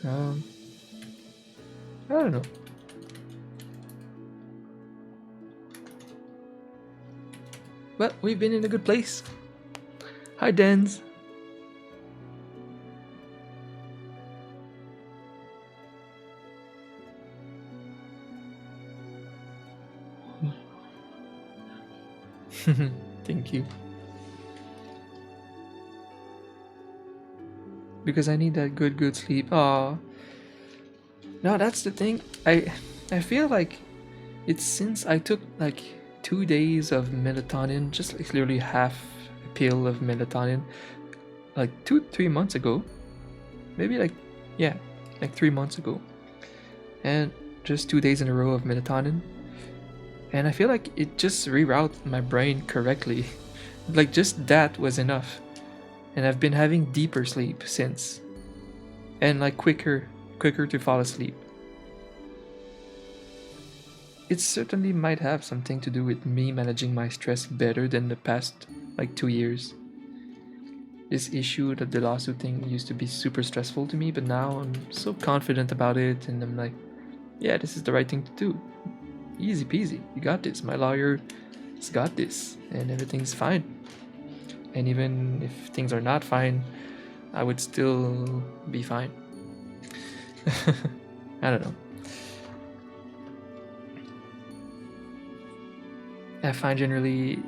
I don't know. But we've been in a good place. Hi, Dens. Thank you. Because I need that good sleep. Aw. No, that's the thing. I feel like it's since I took like 2 days of melatonin, just like literally half a pill of melatonin, like 3 months ago. Maybe like, yeah, like 3 months ago. And just 2 days in a row of melatonin. And I feel like it just rerouted my brain correctly. Like just that was enough. And I've been having deeper sleep since. And like quicker to fall asleep. It certainly might have something to do with me managing my stress better than the past like 2 years. This issue that the lawsuit thing used to be super stressful to me, but now I'm so confident about it and I'm like, yeah, this is the right thing to do. Easy peasy, you got this. My lawyer has got this and everything's fine. And even if things are not fine, I would still be fine. I don't know. I find generally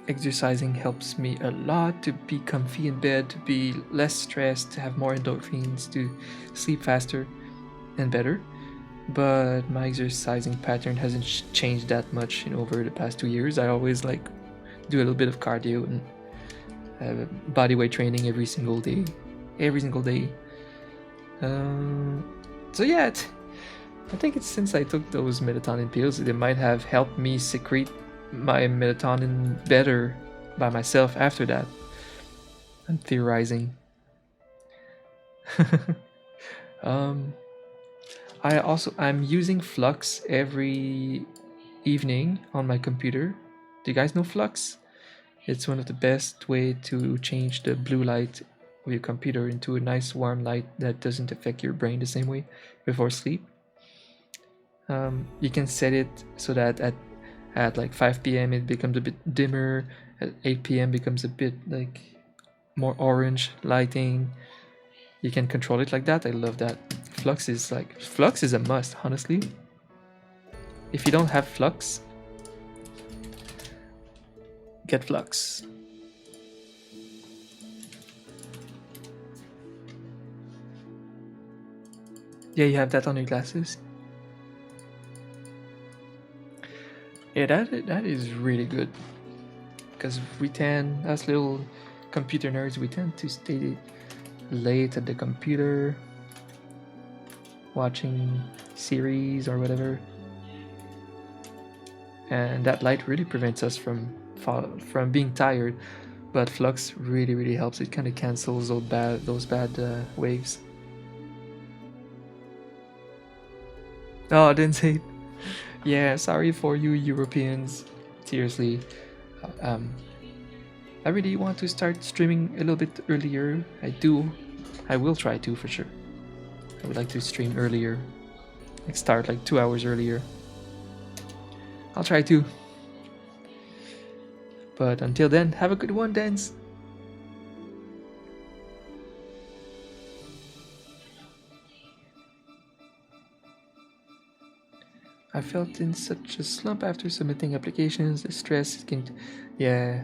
exercising helps me a lot to be comfy in bed, to be less stressed, to have more endorphins, to sleep faster and better. But my exercising pattern hasn't changed that much over the past 2 years. I always like do a little bit of cardio and body weight training every single day. So yeah, I think it's since I took those melatonin pills, they might have helped me secrete my melatonin better by myself after that. I'm theorizing. um, I'm using Flux every evening on my computer. Do you guys know Flux? It's one of the best way to change the blue light of your computer into a nice warm light that doesn't affect your brain the same way before sleep. You can set it so that at like 5 p.m. it becomes a bit dimmer. At 8 p.m. becomes a bit like more orange lighting. You can control it like that. I love that. Flux is a must, honestly. If you don't have Flux, get Flux. Yeah, you have that on your glasses. Yeah, that is really good. Because us little computer nerds, we tend to stay late at the computer, watching series or whatever, and that light really prevents us from being tired. But Flux really helps. It kind of cancels those bad waves. Oh, I didn't say it. Yeah, sorry for you Europeans. Seriously. I really want to start streaming a little bit earlier. I will try to for sure. I would like to stream earlier. Like start like 2 hours earlier. I'll try to. But until then, have a good one, Dance. I felt in such a slump after submitting applications. The stress can, yeah,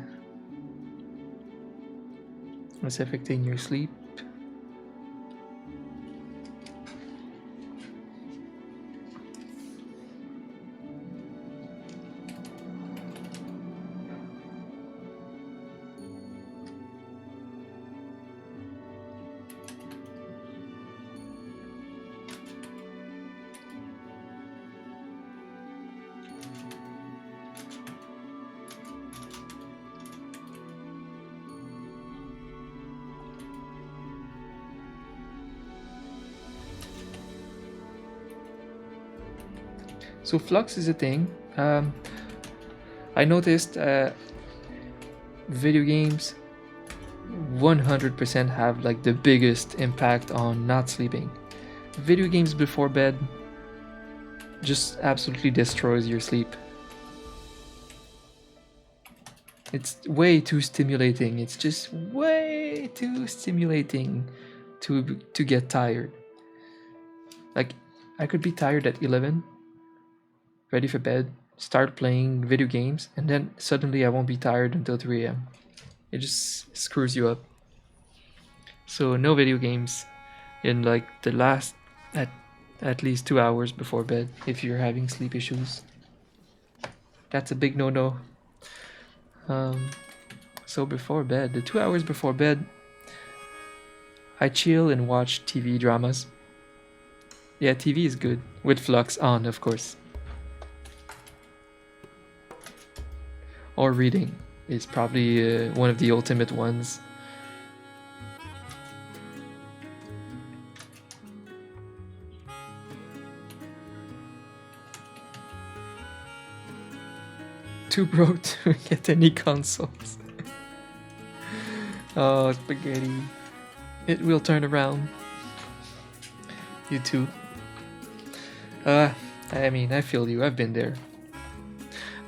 it's affecting your sleep. So Flux is a thing. I noticed video games 100% have like the biggest impact on not sleeping. Video games before bed just absolutely destroys your sleep. It's way too stimulating. It's just way too stimulating to get tired. Like, I could be tired at 11, ready for bed, start playing video games, and then suddenly I won't be tired until 3 a.m. It just screws you up. So no video games in like the last at least 2 hours before bed if you're having sleep issues. That's a big no-no. So before bed, the 2 hours before bed, I chill and watch TV dramas. Yeah, TV is good, with Flux on, of course. Or reading is probably one of the ultimate ones. Too broke to get any consoles. Oh, spaghetti. It will turn around. You too. I mean, I feel you. I've been there.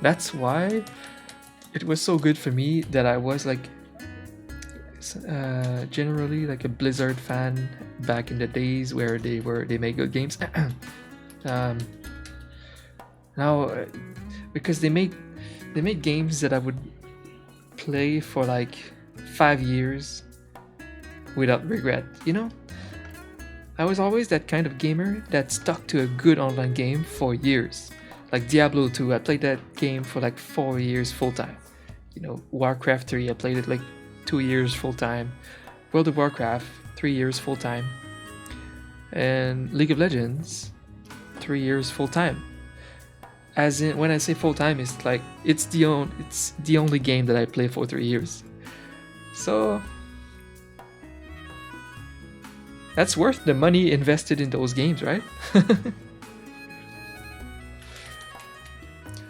That's why it was so good for me that I was like generally like a Blizzard fan back in the days where they make good games. Now, because they made games that I would play for like 5 years without regret, you know? I was always that kind of gamer that stuck to a good online game for years. Like Diablo 2, I played that game for like 4 years full time. You know, Warcraft 3, I played it like 2 years full time. World of Warcraft, 3 years full time. And League of Legends, 3 years full time. As in, when I say full time, it's like it's the only game that I play for 3 years. So that's worth the money invested in those games, right?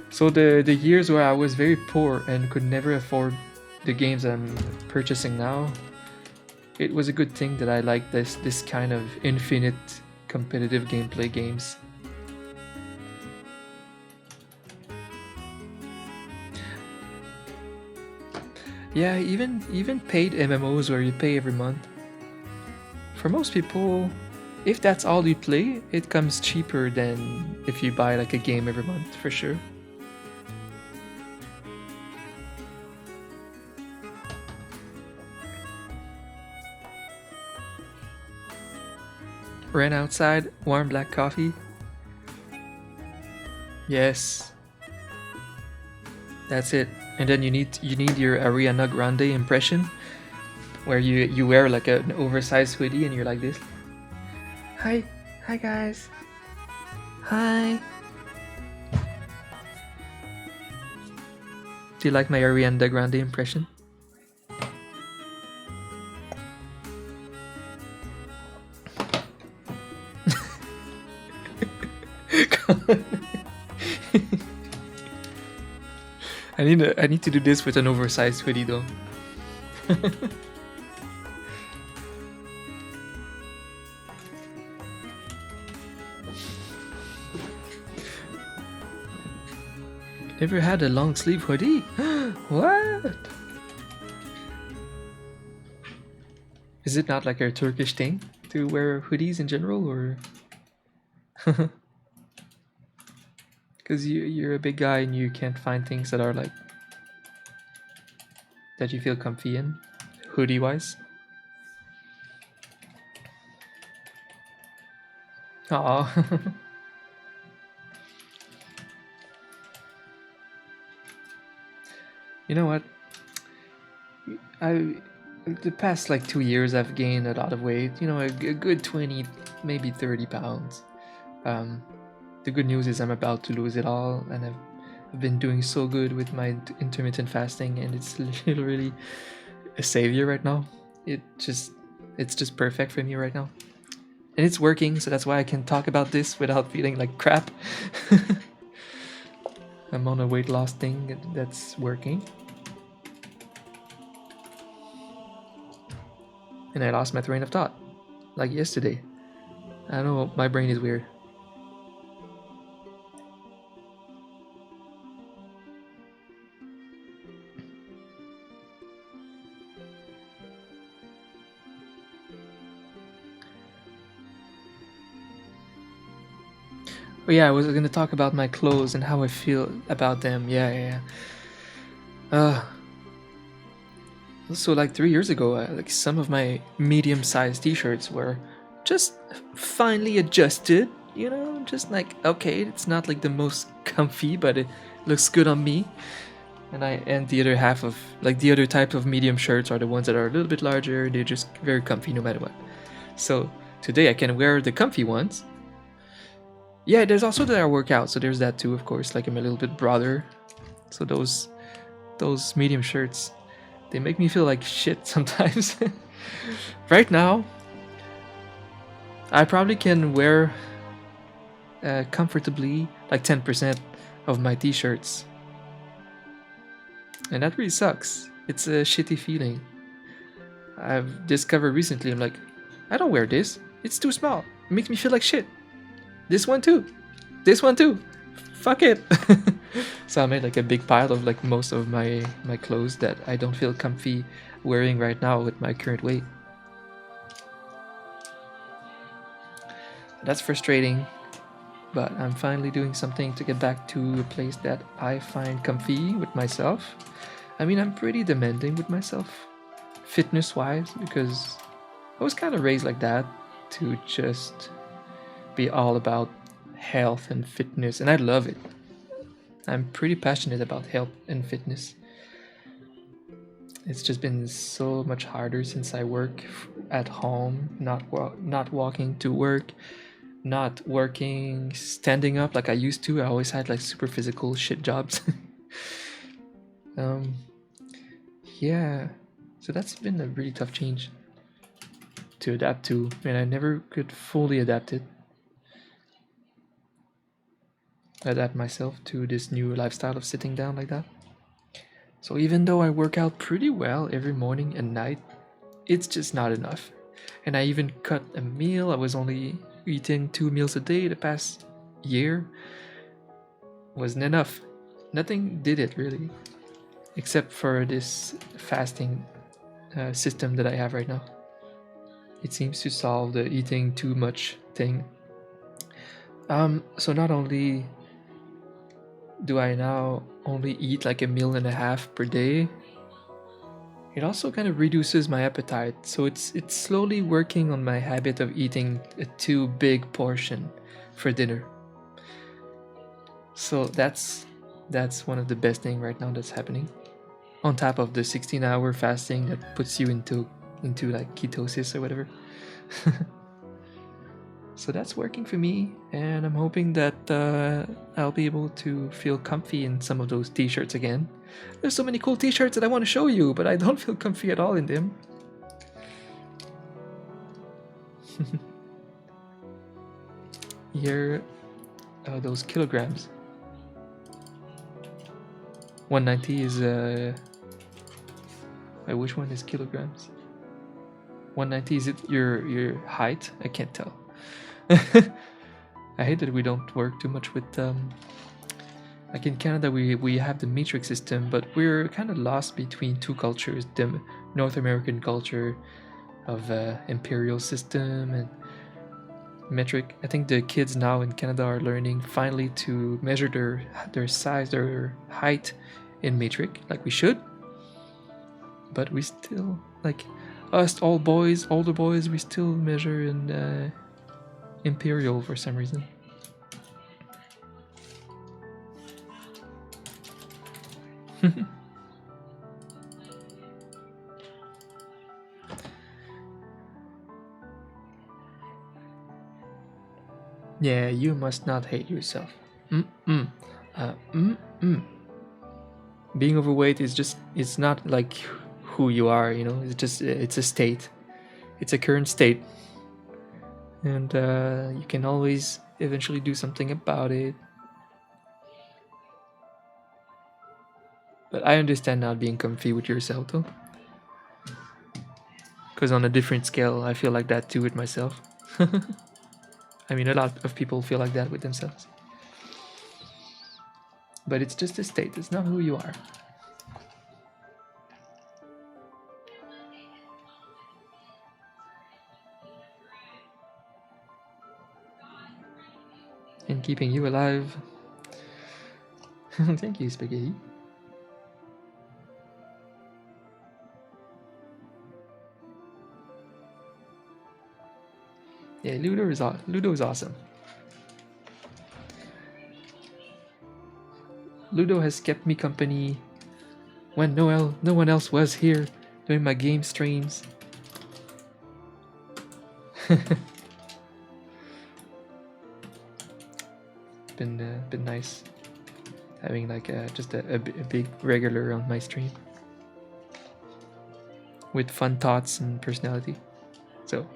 So the years where I was very poor and could never afford the games I'm purchasing now, it was a good thing that I liked this kind of infinite competitive gameplay games. Yeah, even paid MMOs where you pay every month. For most people, if that's all you play, it comes cheaper than if you buy like a game every month, for sure. Ran outside, warm black coffee. Yes. That's it. And then you need your Ariana Grande impression, where you wear like an oversized hoodie and you're like this. Hi guys. Hi. Do you like my Ariana Grande impression? I need to do this with an oversized hoodie though. Never had a long sleeve hoodie? What? Is it not like a Turkish thing to wear hoodies in general, or? Because you're a big guy and you can't find things that are like that you feel comfy in, hoodie wise. Aw. You know what? The past like 2 years I've gained a lot of weight. You know, a good 20, maybe 30 pounds. The good news is I'm about to lose it all, and I've been doing so good with my intermittent fasting, and it's literally a savior right now. It's just perfect for me right now, and it's working. So that's why I can talk about this without feeling like crap. I'm on a weight loss thing that's working. and I lost my train of thought, like yesterday. I don't know, my brain is weird. Oh yeah, I was gonna talk about my clothes and how I feel about them. Yeah. So like 3 years ago, like some of my medium-sized T-shirts were just finely adjusted. You know, just like okay, it's not like the most comfy, but it looks good on me. And the other half of like the other type of medium shirts are the ones that are a little bit larger. They're just very comfy no matter what. So today I can wear the comfy ones. Yeah, there's also that I work out, so there's that too, of course. Like I'm a little bit broader, so those medium shirts, they make me feel like shit sometimes. Right now, I probably can wear comfortably like 10% of my t-shirts, and that really sucks. It's a shitty feeling. I've discovered recently. I'm like, I don't wear this. It's too small. It makes me feel like shit. This one too. This one too. Fuck it. So I made like a big pile of like most of my clothes that I don't feel comfy wearing right now with my current weight. That's frustrating, but I'm finally doing something to get back to a place that I find comfy with myself. I mean, I'm pretty demanding with myself, fitness wise, because I was kind of raised like that, to just be all about health and fitness, and I love it. I'm pretty passionate about health and fitness. It's just been so much harder since I work at home, not walking to work, not working standing up like I used to. I always had like super physical shit jobs. um, yeah, so that's been a really tough change to adapt to, and I never could fully adapt myself to this new lifestyle of sitting down like that. So even though I work out pretty well every morning and night, it's just not enough. And I even cut a meal. I was only eating 2 meals a day the past year. Wasn't enough. Nothing did it really, except for this fasting system that I have right now. It seems to solve the eating too much thing. So not only do I now only eat like a meal and a half per day, it also kind of reduces my appetite. So it's slowly working on my habit of eating a too big portion for dinner. So that's one of the best thing right now that's happening. On top of the 16-hour fasting that puts you into like ketosis or whatever. So that's working for me, and I'm hoping that I'll be able to feel comfy in some of those t-shirts again. There's so many cool t-shirts that I want to show you, but I don't feel comfy at all in them. Here, those kilograms. 190 is which one is kilograms? 190, is it your height? I can't tell. I hate that we don't work too much with like in Canada we have the metric system, but we're kind of lost between two cultures, the North American culture of imperial system and metric. I think the kids now in Canada are learning finally to measure their size, their height in metric like we should, but we still, like us older boys, we still measure in imperial for some reason. Yeah, you must not hate yourself. Mm-mm. Mm-mm. Being overweight is just, it's not like who you are, you know, it's just, it's a state. It's a current state. And you can always eventually do something about it. But I understand not being comfy with yourself though. Because on a different scale, I feel like that too with myself. I mean, a lot of people feel like that with themselves. But it's just a state, it's not who you are. And keeping you alive. Thank you, Spaghetti. Yeah, Ludo is awesome. Ludo has kept me company when no one else was here during my game streams. Been nice having like just a big regular on my stream with fun thoughts and personality. So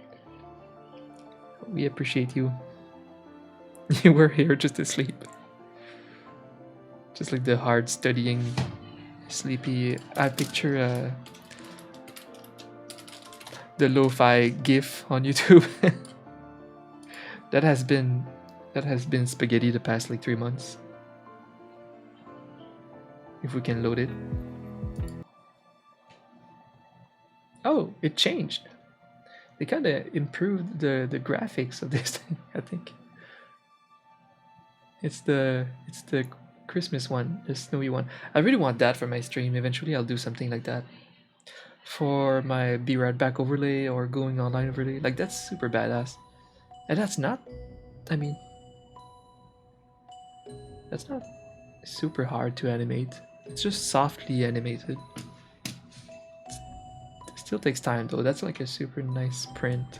we appreciate you. You were here just to sleep. Just like the hard studying, sleepy. I picture the lo-fi GIF on YouTube. that has been Spaghetti the past like 3 months. If we can load it. Oh, it changed. They kind of improved the graphics of this thing. I think it's the Christmas one, the snowy one. I really want that for my stream. Eventually, I'll do something like that for my Be Right Back overlay or going online overlay. Like that's super badass, and that's not. I mean, that's not super hard to animate. It's just softly animated. It still takes time though. That's like a super nice print.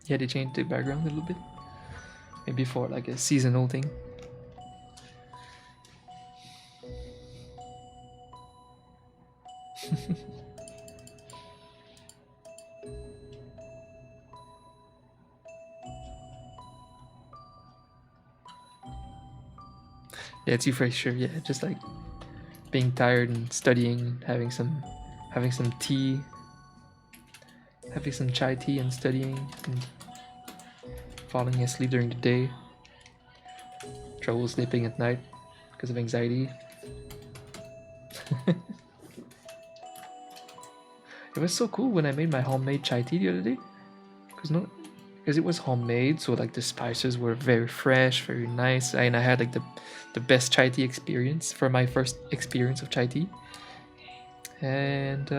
Yeah, they changed the background a little bit. Maybe for like a seasonal thing. Yeah, it's you for sure. Yeah, just like being tired and studying, having some tea, having some chai tea and studying and falling asleep during the day. Trouble sleeping at night because of anxiety. It was so cool when I made my homemade chai tea the other day. Because it was homemade, so like the spices were very fresh, very nice, and I had like the best chai tea experience for my first experience of chai tea. And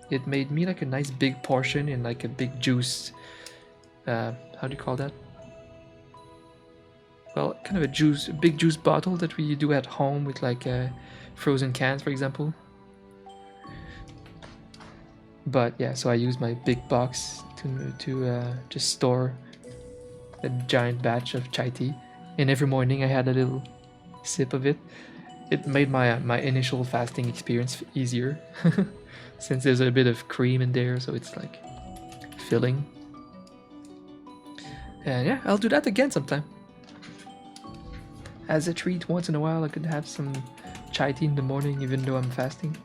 it made me like a nice big portion in like a big juice. How do you call that? Well, kind of a big juice bottle that we do at home with like frozen cans, for example. But yeah, so I use my big box to just store a giant batch of chai tea, and every morning I had a little sip of it. It made my initial fasting experience easier, since there's a bit of cream in there, so it's like filling. And yeah, I'll do that again sometime. As a treat, once in a while, I could have some chai tea in the morning, even though I'm fasting.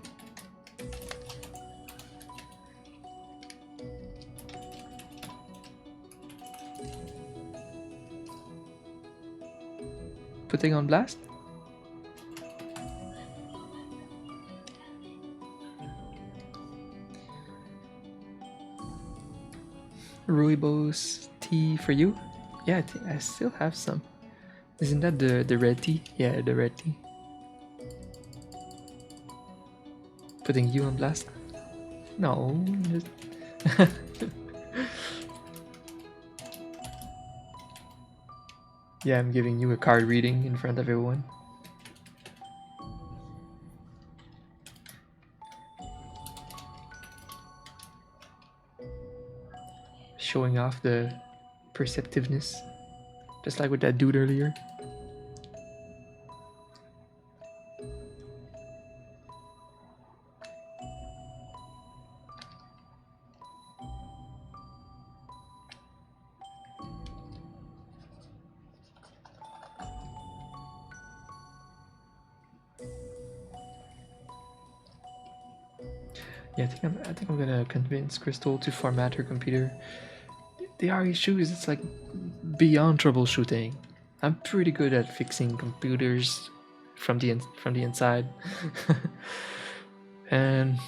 Putting on blast? Rooibos tea for you? Yeah, I still have some. Isn't that the red tea? Yeah, the red tea. Putting you on blast? No. Just yeah, I'm giving you a card reading in front of everyone. Showing off the perceptiveness. Just like with that dude earlier. Yeah, I think I'm gonna convince Crystal to format her computer. The are issues, it's like beyond troubleshooting. I'm pretty good at fixing computers from the inside, and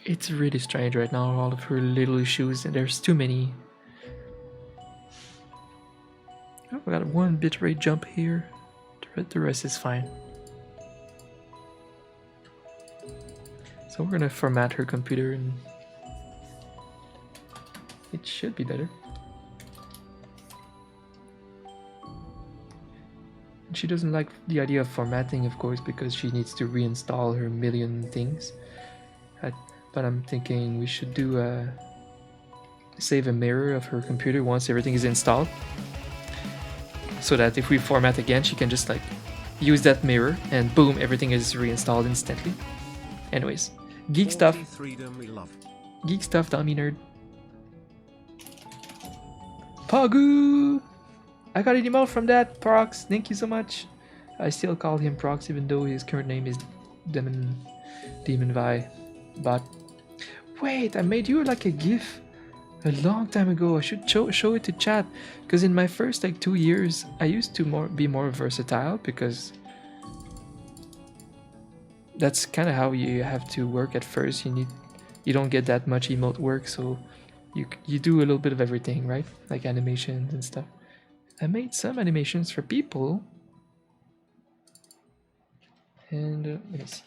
it's really strange right now. All of her little issues, and there's too many. Oh, I got one bitrate jump here. The rest is fine. So we're gonna format her computer, and it should be better. She doesn't like the idea of formatting, of course, because she needs to reinstall her million things. But I'm thinking we should do save a mirror of her computer once everything is installed, so that if we format again, she can just like use that mirror and boom, everything is reinstalled instantly. Anyways, geek stuff. Geek stuff, dummy nerd. Pagu! I got an emote from that, Prox. Thank you so much. I still call him Prox even though his current name is Demon Vi. But wait, I made you like a GIF a long time ago. I should show it to chat, because in my first like 2 years, I used to be more versatile, because that's kind of how you have to work at first. You don't get that much emote work, so you do a little bit of everything, right? Like animations and stuff. I made some animations for people, and let me see.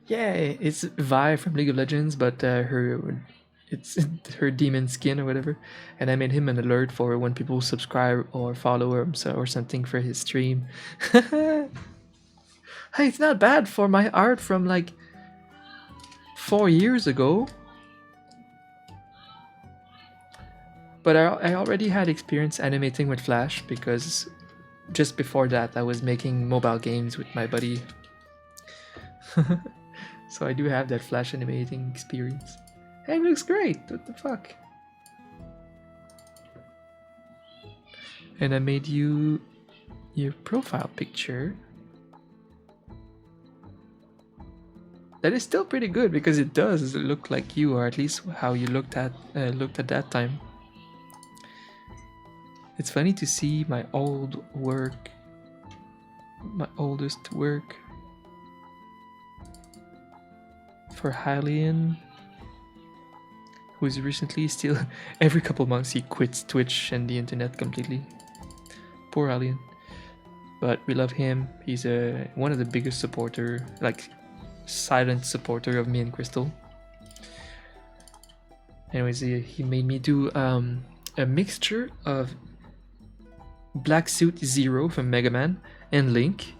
Yeah, it's Vi from League of Legends, but it's her demon skin or whatever. And I made him an alert for when people subscribe or follow him, or something for his stream. Hey, it's not bad for my art from like 4 years ago. But I already had experience animating with Flash, because just before that I was making mobile games with my buddy. So I do have that Flash animating experience. Hey, it looks great! What the fuck? And I made you your profile picture. That is still pretty good, because it does look like you, or at least how you looked at that time. It's funny to see my old work, my oldest work for Hylian, who's recently still every couple months he quits Twitch and the internet completely. Poor Hylian. But we love him. He's one of the biggest supporter, like silent supporter of me and Crystal. Anyways, he made me do a mixture of Black Suit Zero from Mega Man and Link.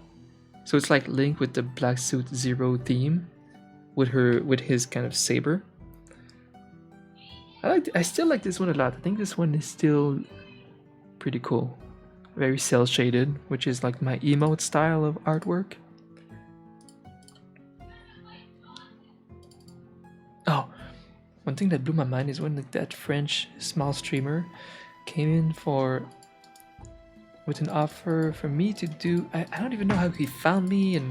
So it's like Link with the Black Suit Zero theme, with his kind of saber. I still like this one a lot. I think this one is still pretty cool. Very cel shaded, which is like my emote style of artwork. Oh, one thing that blew my mind is when like that French small streamer came in with an offer for me to do. I don't even know how he found me,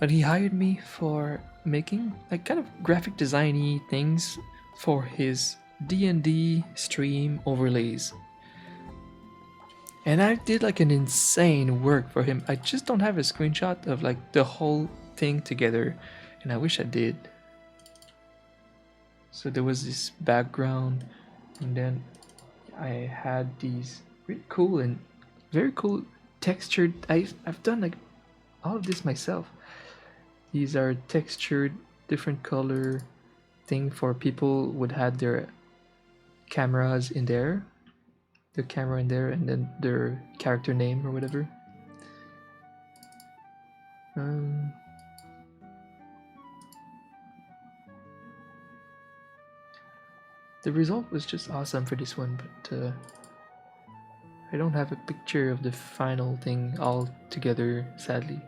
but he hired me for making like kind of graphic designy things for his D&D stream overlays. And I did like an insane work for him. I just don't have a screenshot of like the whole thing together, and I wish I did. So there was this background, and then I had these really cool and very cool textured. I've done like all of this myself. These are textured, different color thing for people would have their cameras in there, the camera in there, and then their character name or whatever. The result was just awesome for this one, but I don't have a picture of the final thing all together, sadly.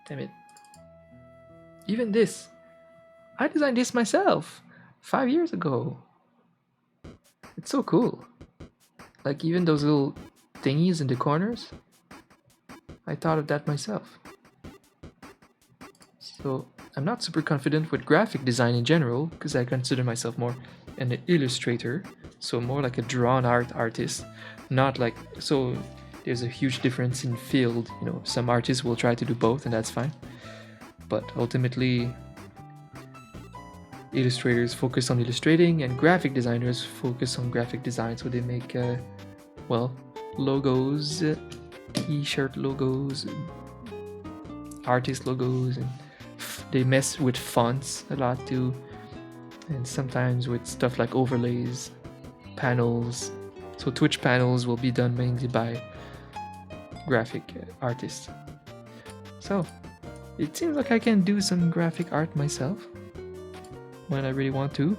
Damn it. Even this, I designed this myself. 5 years ago. It's so cool. Like even those little thingies in the corners, I thought of that myself. So I'm not super confident with graphic design in general because I consider myself more an illustrator, so more like a drawn art artist, not like so. There's a huge difference in field. You know, some artists will try to do both, and that's fine. But ultimately, illustrators focus on illustrating, and graphic designers focus on graphic design. So they make, well, logos, t-shirt logos, artist logos, and they mess with fonts a lot too, and sometimes with stuff like overlays, panels. So Twitch panels will be done mainly by graphic artists. So it seems like I can do some graphic art myself when I really want to.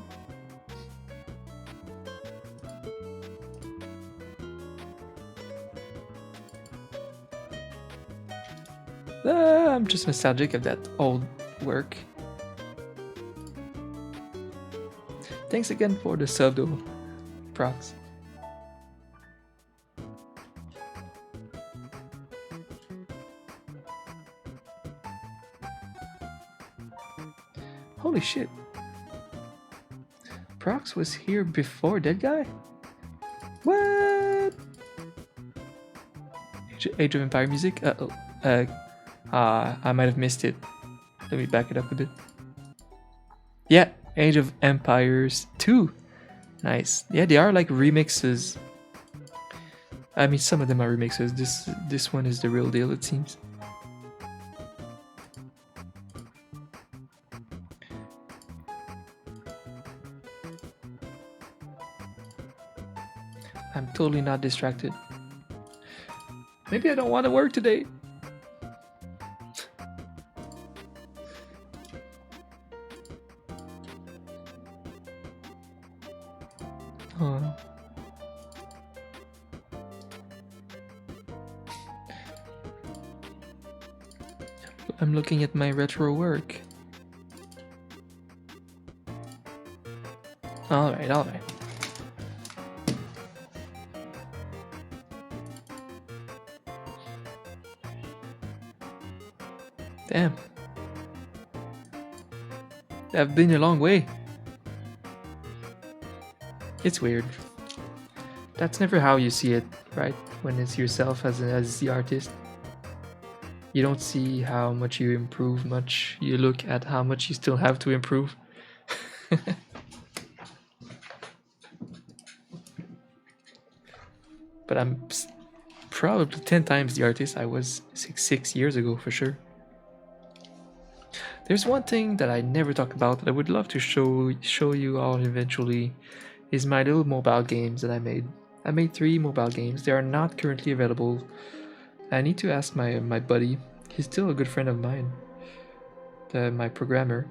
I'm just nostalgic of that old work. Thanks again for the sub though, Prox. Holy shit. Prox was here before that guy? What? Age of Empire music? Uh-oh. I might have missed it. Let me back it up a bit. Yeah, Age of Empires 2. Nice. Yeah, they are like remixes. I mean, some of them are remixes. This one is the real deal, it seems. I'm totally not distracted. Maybe I don't want to work today. Oh. I'm looking at my retro work. Alright, alright. Damn. I've been a long way. It's weird. That's never how you see it, right? When it's yourself as the artist. You don't see how much you improve much. You look at how much you still have to improve. But I'm probably 10 times the artist I was six years ago for sure. There's one thing that I never talk about that I would love to show you all eventually is my little mobile games that I made. I made 3 mobile games. They are not currently available. I need to ask my buddy. He's still a good friend of mine. My programmer.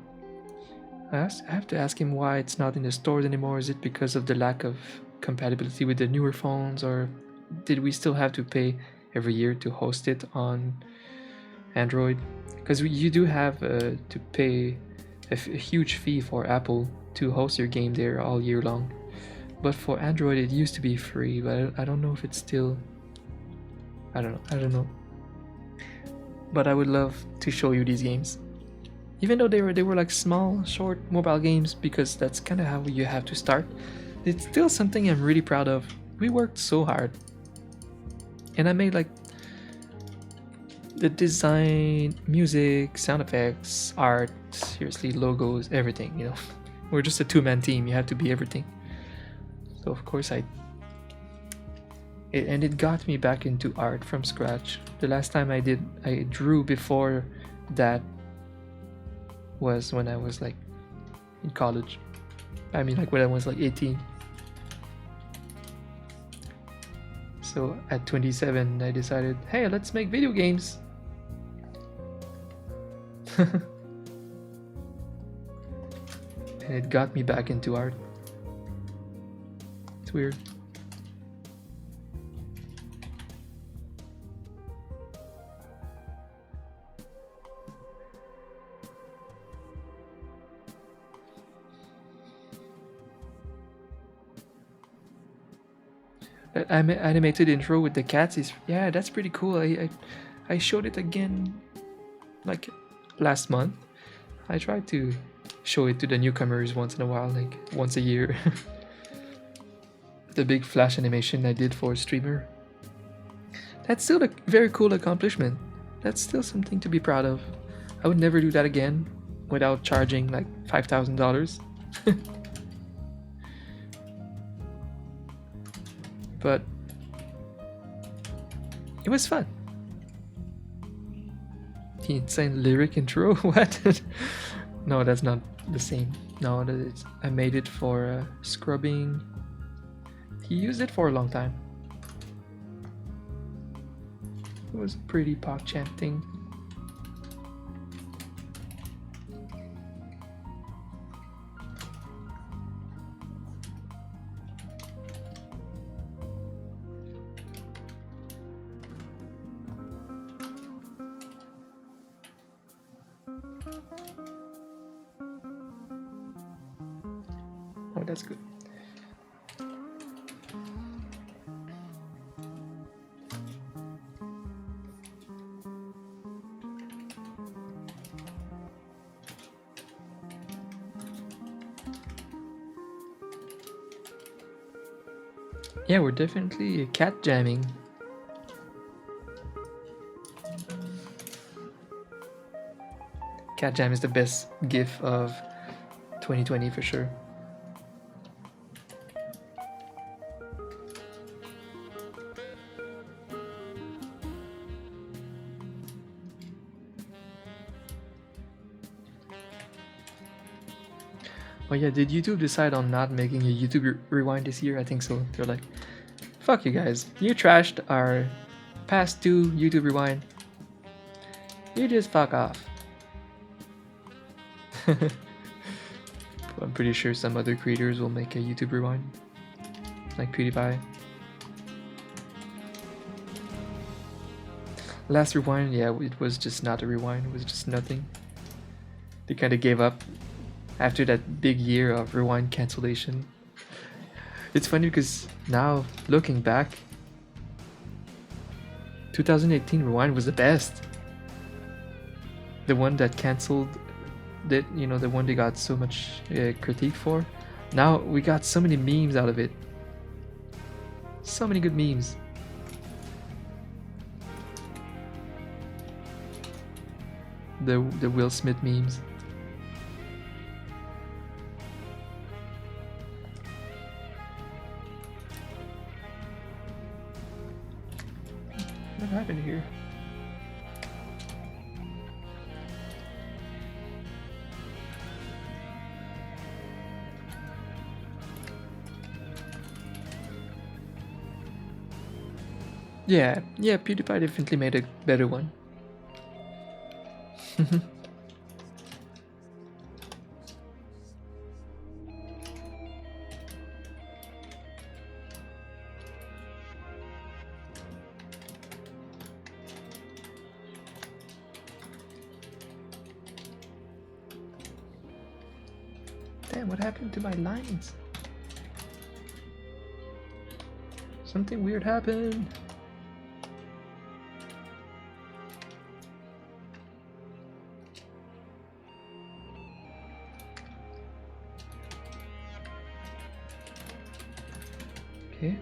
I have to ask him why it's not in the stores anymore. Is it because of the lack of compatibility with the newer phones, or did we still have to pay every year to host it on Android? Because you do have to pay a huge fee for Apple to host your game there all year long. But for Android, it used to be free, but I don't know if it's still. I don't know. But I would love to show you these games, even though they were like small, short mobile games, because that's kind of how you have to start. It's still something I'm really proud of. We worked so hard, and I made like the design, music, sound effects, art, seriously, logos, everything. You know, we're just a 2-man team. You have to be everything. So of course it got me back into art from scratch. The last time I drew before that was when I was like in college. I mean, like when I was like 18. So at 27, I decided, hey, let's make video games. And it got me back into art. It's weird. That animated intro with the cats is, yeah, that's pretty cool. I showed it again like last month. I try to show it to the newcomers once in a while, like once a year. The big flash animation I did for a streamer. That's still a very cool accomplishment. That's still something to be proud of. I would never do that again without charging like $5,000. But it was fun. The insane lyric intro? What? No, that's not the same. No, I made it for scrubbing. He used it for a long time. It was a pretty PogChamp thing. Oh, that's good. Yeah, we're definitely cat jamming. Cat jam is the best GIF of 2020 for sure. Oh yeah, did YouTube decide on not making a YouTube rewind this year? I think so. They're like, fuck you guys. You trashed our past 2 YouTube rewind. You just fuck off. I'm pretty sure some other creators will make a YouTube rewind. Like PewDiePie. Last rewind, yeah, it was just not a rewind. It was just nothing. They kind of gave up after that big year of rewind cancellation. It's funny because now, looking back, 2018 rewind was the best. The one that cancelled, that, you know, the one they got so much critique for. Now we got so many memes out of it. So many good memes. The Will Smith memes. What happened here? Yeah, PewDiePie definitely made a better one. Damn, what happened to my lines? Something weird happened. Okay.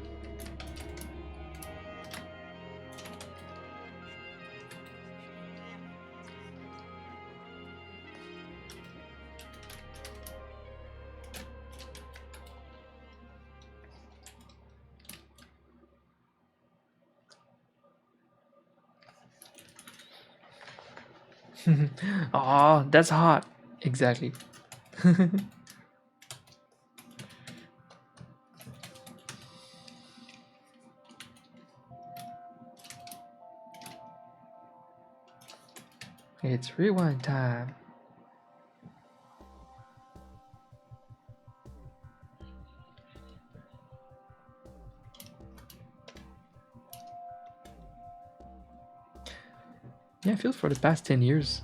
Oh, that's hot. Exactly. It's rewind time. Yeah, I feel for the past 10 years,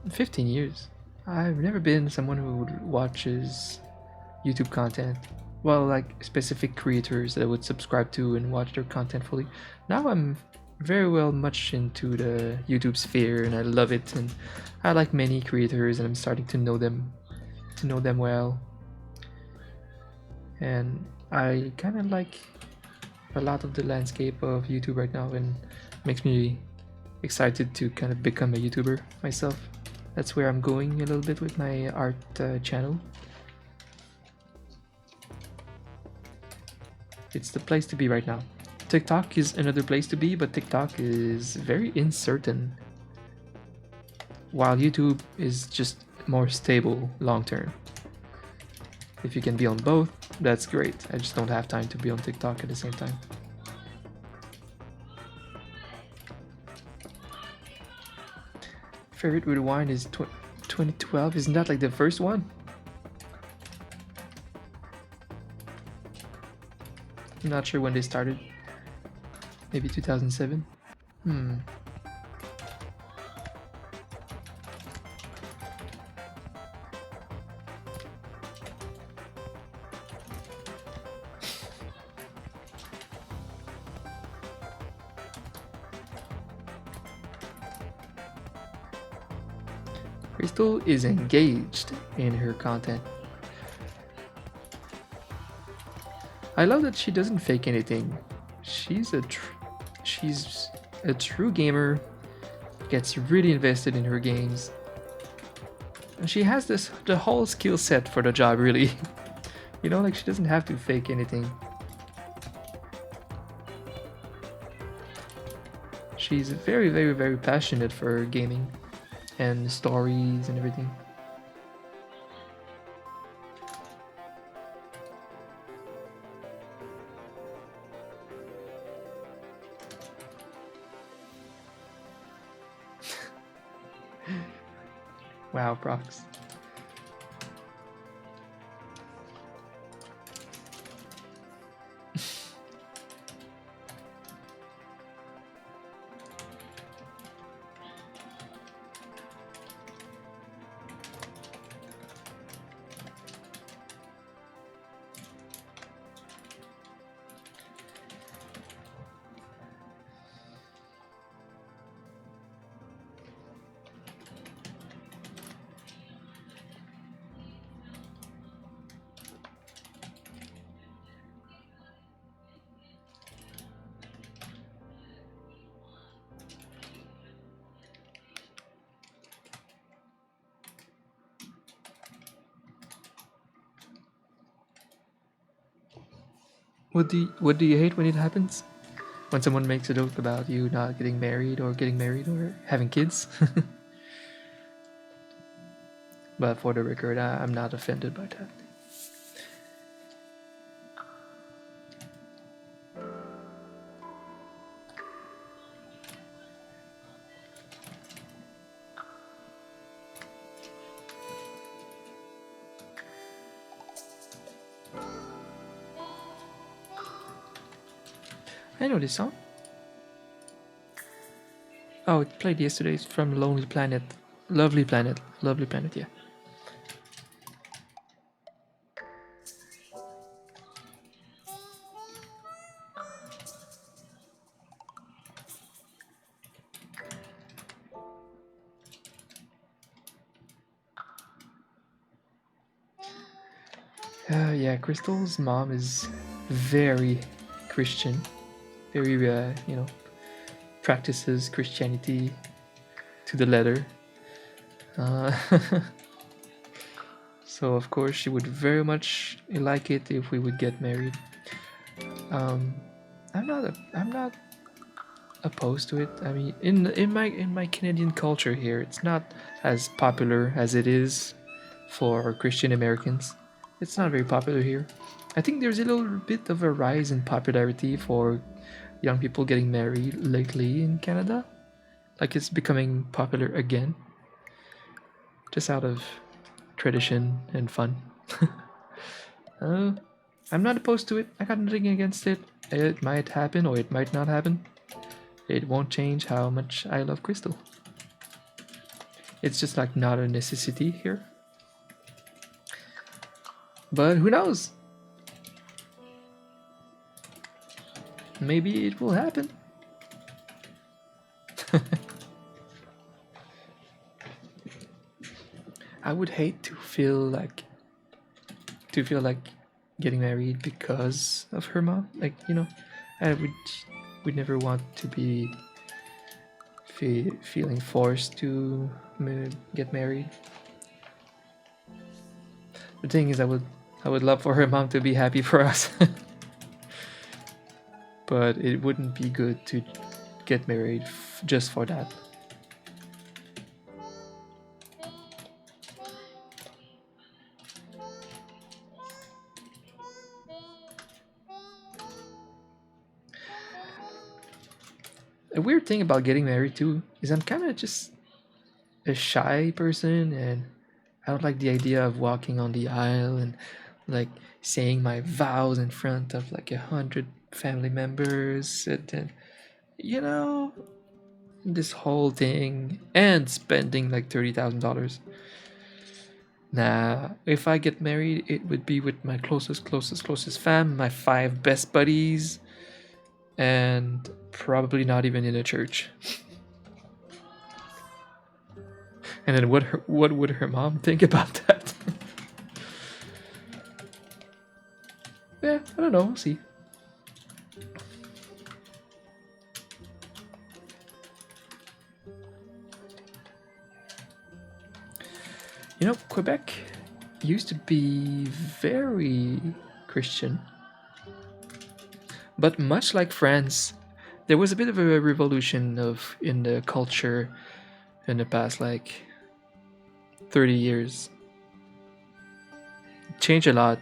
15 years, I've never been someone who watches YouTube content. well, like specific creators that I would subscribe to and watch their content fully. Now I'm very well much into the YouTube sphere and I love it, and I like many creators and I'm starting to know them well. And I kind of like a lot of the landscape of YouTube right now, and makes me excited to kind of become a YouTuber myself. That's where I'm going a little bit with my art channel. It's the place to be right now. TikTok is another place to be, but TikTok is very uncertain, while YouTube is just more stable long term. If you can be on both, that's great. I just don't have time to be on TikTok at the same time. Favorite rewind is 2012. Isn't that like the first one? I'm not sure when they started. Maybe 2007? Crystal is engaged in her content. I love that she doesn't fake anything. She's a true gamer, gets really invested in her games. And she has the whole skill set for the job, really. You know, like she doesn't have to fake anything. She's very, very, very passionate for gaming and stories and everything. Wow, procs. What do you hate when it happens? When someone makes a joke about you not getting married or having kids? But for the record, I'm not offended by that. I know this song. Oh, it played yesterday. It's from Lonely Planet. Lovely Planet. Lovely Planet, yeah. Yeah, Crystal's mom is very Christian. Very, practices Christianity to the letter. So of course she would very much like it if we would get married. I'm not opposed to it. I mean, in my Canadian culture here, it's not as popular as it is for Christian Americans. It's not very popular here. I think there's a little bit of a rise in popularity for young people getting married lately in Canada. Like it's becoming popular again. Just out of tradition and fun. I'm not opposed to it. I got nothing against it. It might happen or it might not happen. It won't change how much I love Crystal. It's just like not a necessity here. But who knows? maybe it will happen. I would hate to feel like getting married because of her mom. Like, you know, I would never want to be feeling forced to get married. The thing is, I would love for her mom to be happy for us. But it wouldn't be good to get married just for that. A weird thing about getting married too is I'm kind of just a shy person, and I don't like the idea of walking on the aisle and like saying my vows in front of like 100 family members, and then, you know, this whole thing, and spending like $30,000. Nah, if I get married, it would be with my closest fam, my 5 best buddies, and probably not even in a church. And then what would her mom think about that? Yeah, I don't know. We'll see. You know, Quebec used to be very Christian. But much like France, there was a bit of a revolution in the culture in the past like 30 years. Changed a lot.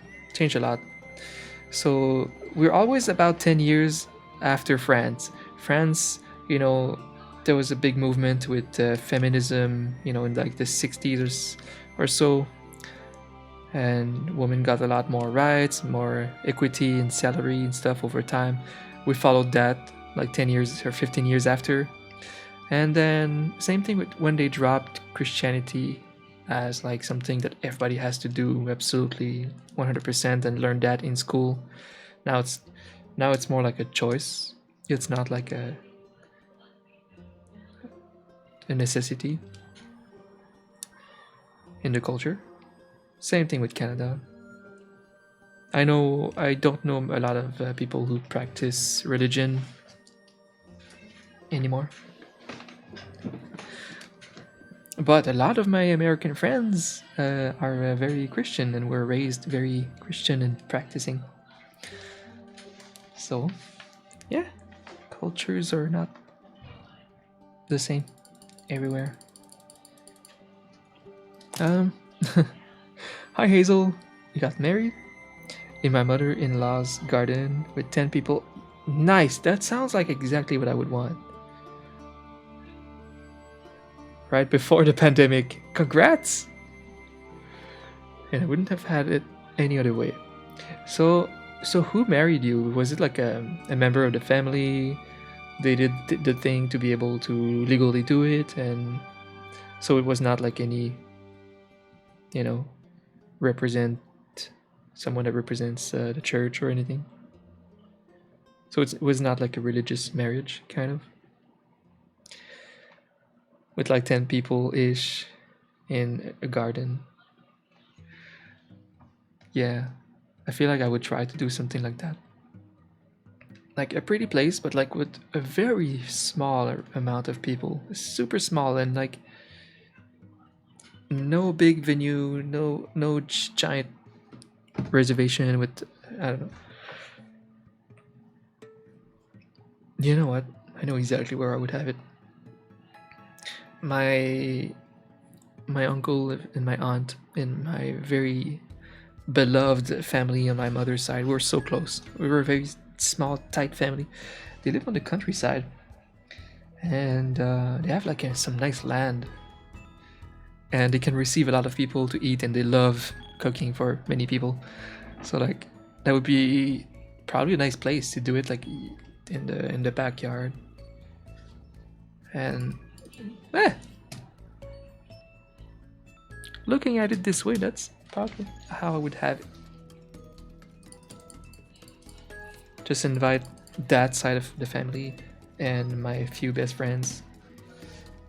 So we're always about 10 years after France. France, you know, there was a big movement with feminism, you know, in like the 60s or so. And women got a lot more rights, more equity and salary and stuff over time. We followed that like 10 years or 15 years after. And then same thing with when they dropped Christianity as like something that everybody has to do absolutely 100% and learn that in school. Now it's more like a choice. It's not like a necessity in the culture. Same thing with Canada. I don't know a lot of people who practice religion anymore. But a lot of my American friends are very Christian and were raised very Christian and practicing. So, yeah, cultures are not the same everywhere. Hi Hazel, you got married? In my mother-in-law's garden with 10 people. Nice, that sounds like exactly what I would want. Right before the pandemic. Congrats! And I wouldn't have had it any other way. So who married you? Was it like a member of the family? They did the thing to be able to legally do it, and so it was not like any, you know, represent someone that represents the church or anything. So it was not like a religious marriage, kind of, with like 10 people ish in a garden. Yeah, I feel like I would try to do something like that. Like a pretty place, but like with a very small amount of people, super small, and like no big venue, no giant reservation with, I don't know. You know what? I know exactly where I would have it. My uncle and my aunt and my very beloved family on my mother's side were so close. We were a very small, tight family. They live on the countryside, and they have like some nice land, and they can receive a lot of people to eat, and they love cooking for many people. So like that would be probably a nice place to do it, like in the backyard. And looking at it this way, that's probably how I would have it. Just invite that side of the family, and my few best friends,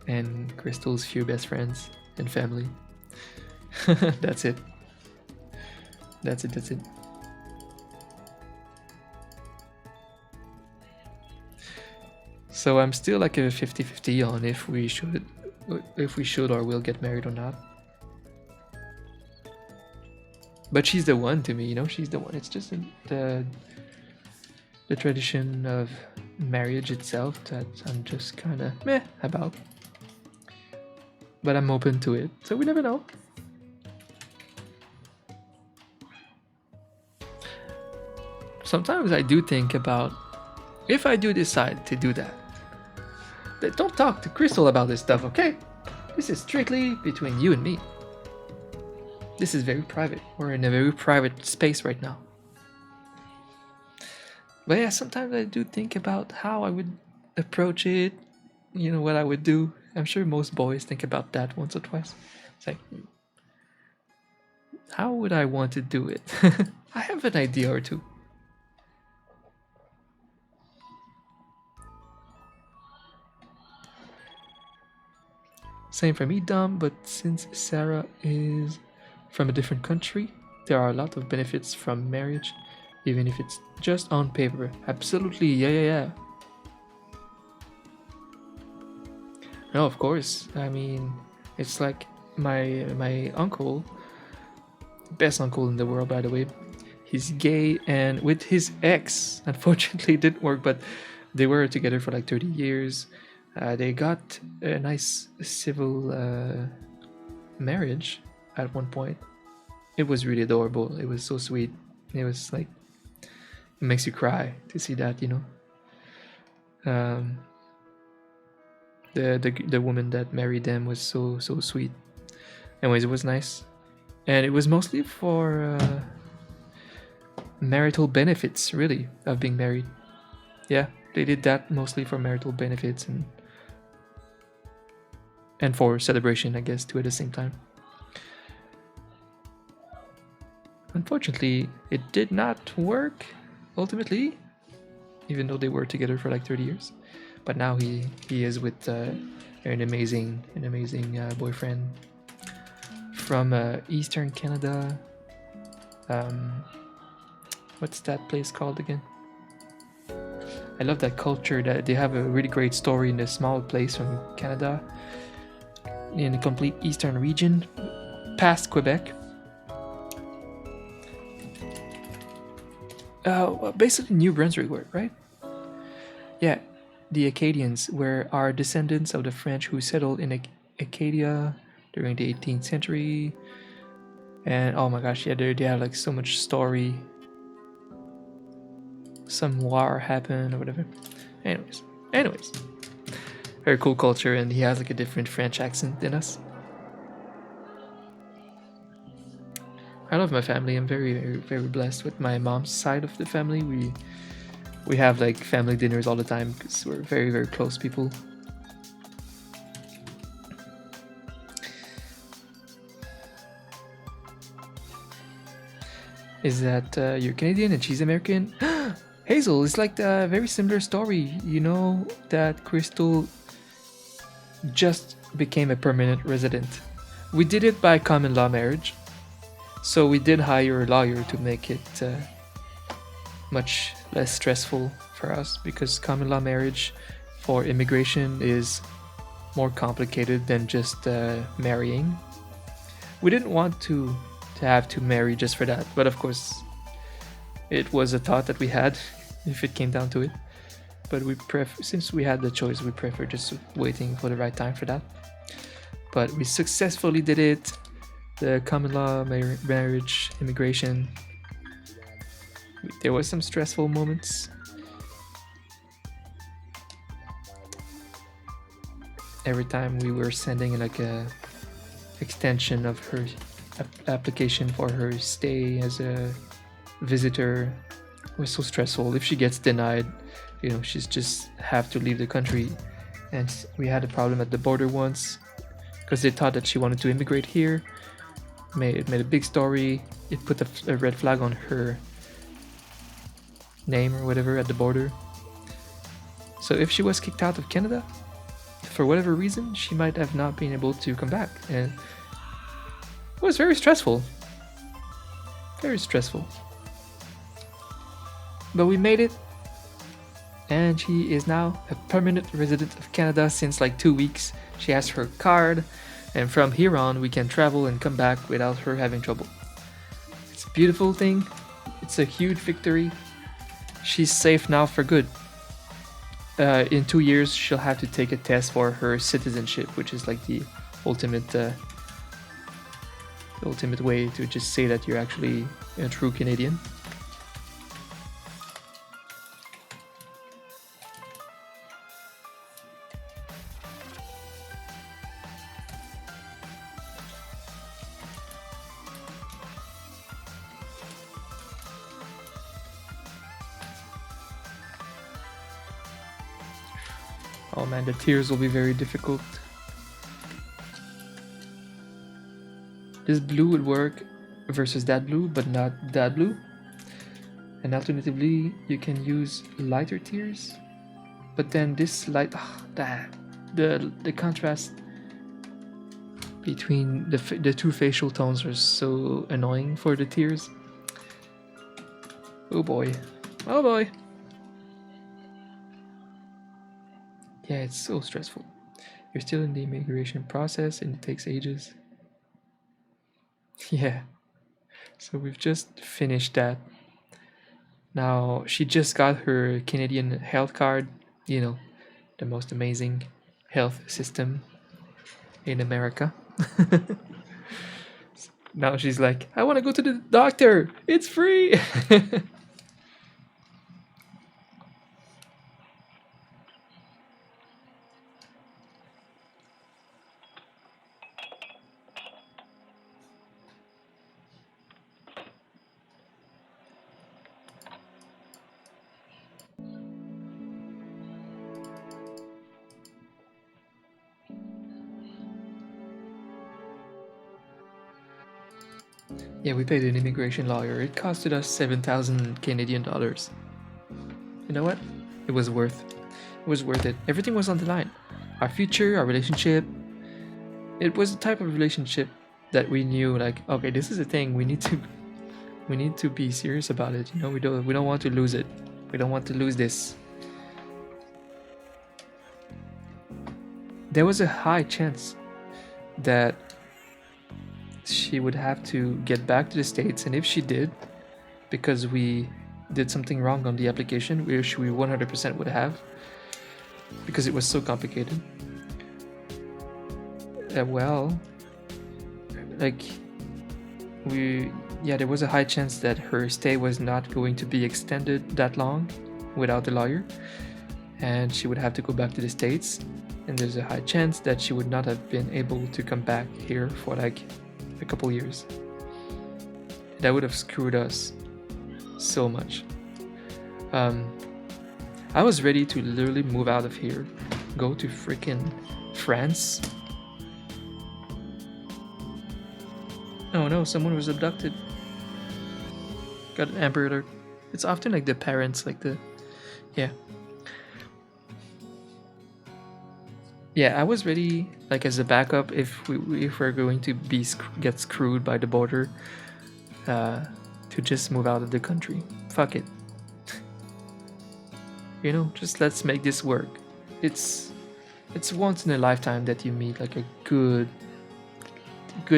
and Crystal's few best friends and family. That's it. That's it. That's it. So I'm still like a 50-50 on if we should or will get married or not. But she's the one to me, you know. She's the one. It's just the tradition of marriage itself that I'm just kind of meh about. But I'm open to it, so we never know. Sometimes I do think about if I do decide to do that. Don't talk to Crystal about this stuff, okay? This is strictly between you and me. This is very private. We're in a very private space right now. But yeah, sometimes I do think about how I would approach it, you know, what I would do. I'm sure most boys think about that once or twice. It's like, how would I want to do it? I have an idea or two. Same for me, Dom, but since Sarah is from a different country, there are a lot of benefits from marriage, even if it's just on paper. Absolutely, yeah. No, of course. I mean, it's like my uncle, best uncle in the world, by the way. He's gay, and with his ex, unfortunately, it didn't work, but they were together for like 30 years. They got a nice civil marriage at one point. It was really adorable. It was so sweet. It was like, it makes you cry to see that, you know. The woman that married them was so sweet. Anyways, it was nice, and it was mostly for marital benefits, really, of being married. Yeah, they did that mostly for marital benefits and for celebration, I guess, too, at the same time. Unfortunately, it did not work ultimately, even though they were together for like 30 years. But now he is with an amazing boyfriend from Eastern Canada. What's that place called again? I love that culture. That they have a really great story in a small place from Canada, in a complete eastern region, past Quebec. Well, basically New Brunswick, right? Yeah, the Acadians are descendants of the French who settled in Acadia during the 18th century. And oh my gosh, yeah, they have like so much story. Some war happened or whatever. Anyways. Very cool culture, and he has like a different French accent than us. I love my family. I'm very blessed with my mom's side of the family. We have like family dinners all the time because we're very close people. Is that you're Canadian and she's American? Hazel, it's like a very similar story. You know that Crystal just became a permanent resident. We did it by common law marriage. So we did hire a lawyer to make it much less stressful for us, because common law marriage for immigration is more complicated than just marrying. We didn't want to have to marry just for that, but of course it was a thought that we had if it came down to it. But since we had the choice, we prefer just waiting for the right time for that. But we successfully did it. The common law marriage immigration. There was some stressful moments. Every time we were sending like a extension of her application for her stay as a visitor, it was so stressful. If she gets denied, you know, she's just have to leave the country. And we had a problem at the border once because they thought that she wanted to immigrate here. It made a big story. It put a red flag on her name or whatever at the border. So if she was kicked out of Canada, for whatever reason, she might have not been able to come back. And it was very stressful. Very stressful. But we made it. And she is now a permanent resident of Canada since like 2 weeks. She has her card. And from here on, we can travel and come back without her having trouble. It's a beautiful thing. It's a huge victory. She's safe now for good. In 2 years, she'll have to take a test for her citizenship, which is like the ultimate way to just say that you're actually a true Canadian. Oh man, the tiers will be very difficult. This blue would work versus that blue, but not that blue. And alternatively, you can use lighter tiers. But then this light, the contrast between the two facial tones are so annoying for the tiers. Oh boy, oh boy. Yeah, it's so stressful. You're still in the immigration process and it takes ages. Yeah. So we've just finished that. Now, she just got her Canadian health card, you know, the most amazing health system in America. Now she's like, I want to go to the doctor. It's free. Yeah, we paid an immigration lawyer. It costed us 7,000 Canadian dollars. You know what? It was worth it. Everything was on the line. Our future, our relationship. It was the type of relationship that we knew, like, okay, this is a thing. We need to be serious about it. You know, we don't want to lose it. We don't want to lose this. There was a high chance that she would have to get back to the States, and if she did, because we did something wrong on the application, which we 100% would have, because it was so complicated. Well, like, there was a high chance that her stay was not going to be extended that long without the lawyer, and she would have to go back to the States, and there's a high chance that she would not have been able to come back here for like a couple years. That would have screwed us so much. I was ready to literally move out of here, go to freaking France. Oh no, someone was abducted. Got an Amber Alert. It's often like the parents, like the... Yeah, I was ready, like, as a backup if we're going to get screwed by the border, to just move out of the country. Fuck it. You know, just let's make this work. It's once in a lifetime that you meet like a good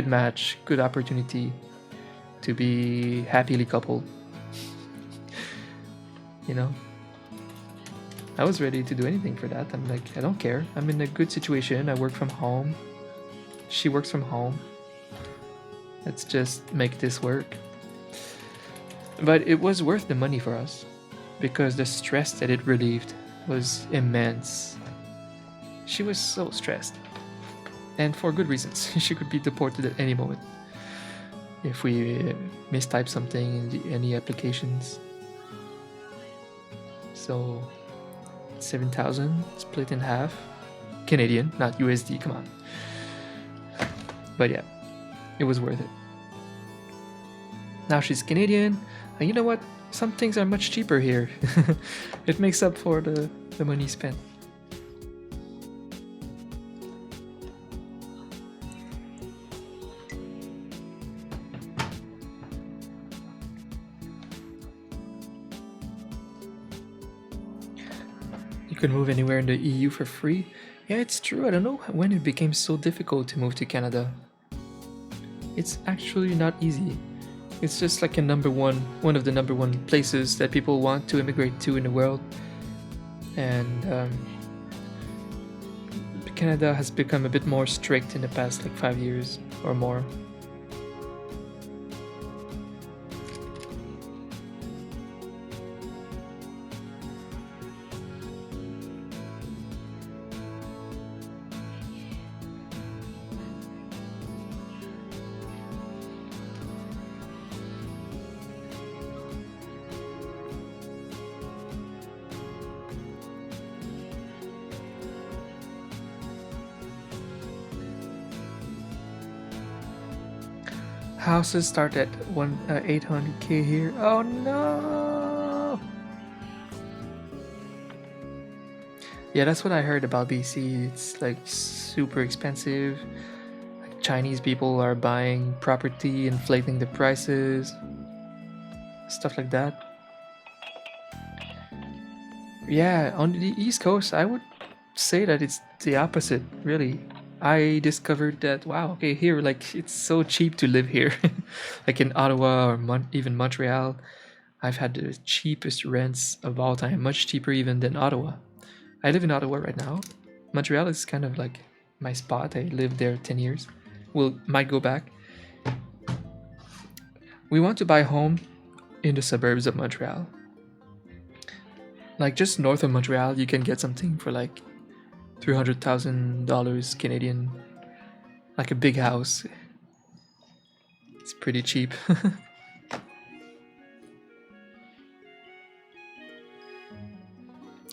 match, good opportunity to be happily coupled. You know? I was ready to do anything for that. I'm like, I don't care. I'm in a good situation. I work from home. She works from home. Let's just make this work. But it was worth the money for us, because the stress that it relieved was immense. She was so stressed. And for good reasons. She could be deported at any moment if we mistype something in any applications. So 7,000 split in half. Canadian, not USD, come on. But yeah, it was worth it. Now she's Canadian, and you know what? Some things are much cheaper here. It makes up for the the money spent. You can move anywhere in the EU for free. Yeah, it's true. I don't know when it became so difficult to move to Canada. It's actually not easy. It's just like one of the number one places that people want to immigrate to in the world. And Canada has become a bit more strict in the past like 5 years or more. Houses start at 800k here. Oh no! Yeah, that's what I heard about BC. It's like super expensive. Like Chinese people are buying property, inflating the prices, stuff like that. Yeah, on the East Coast, I would say that it's the opposite, really. I discovered that wow, okay, here like it's so cheap to live here. Like in Ottawa or even Montreal, I've had the cheapest rents of all time, much cheaper even than Ottawa. I live in Ottawa right now. Montreal is kind of like my spot. I lived there 10 years. Might go back. We want to buy a home in the suburbs of Montreal. Like just north of Montreal, you can get something for like $300,000 Canadian, like a big house. It's pretty cheap.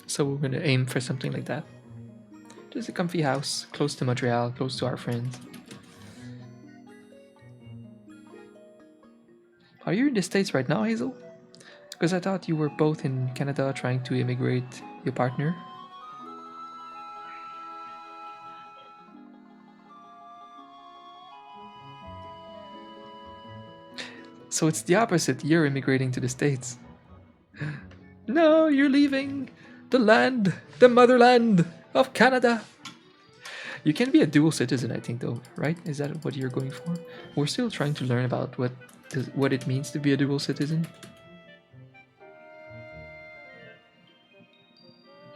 So we're gonna aim for something like that. Just a comfy house, close to Montreal, close to our friends. Are you in the States right now, Hazel? Because I thought you were both in Canada trying to immigrate your partner. So it's the opposite. You're immigrating to the States. No, you're leaving the land, the motherland of Canada. You can be a dual citizen, I think, though, right? Is that what you're going for? We're still trying to learn about what it means to be a dual citizen.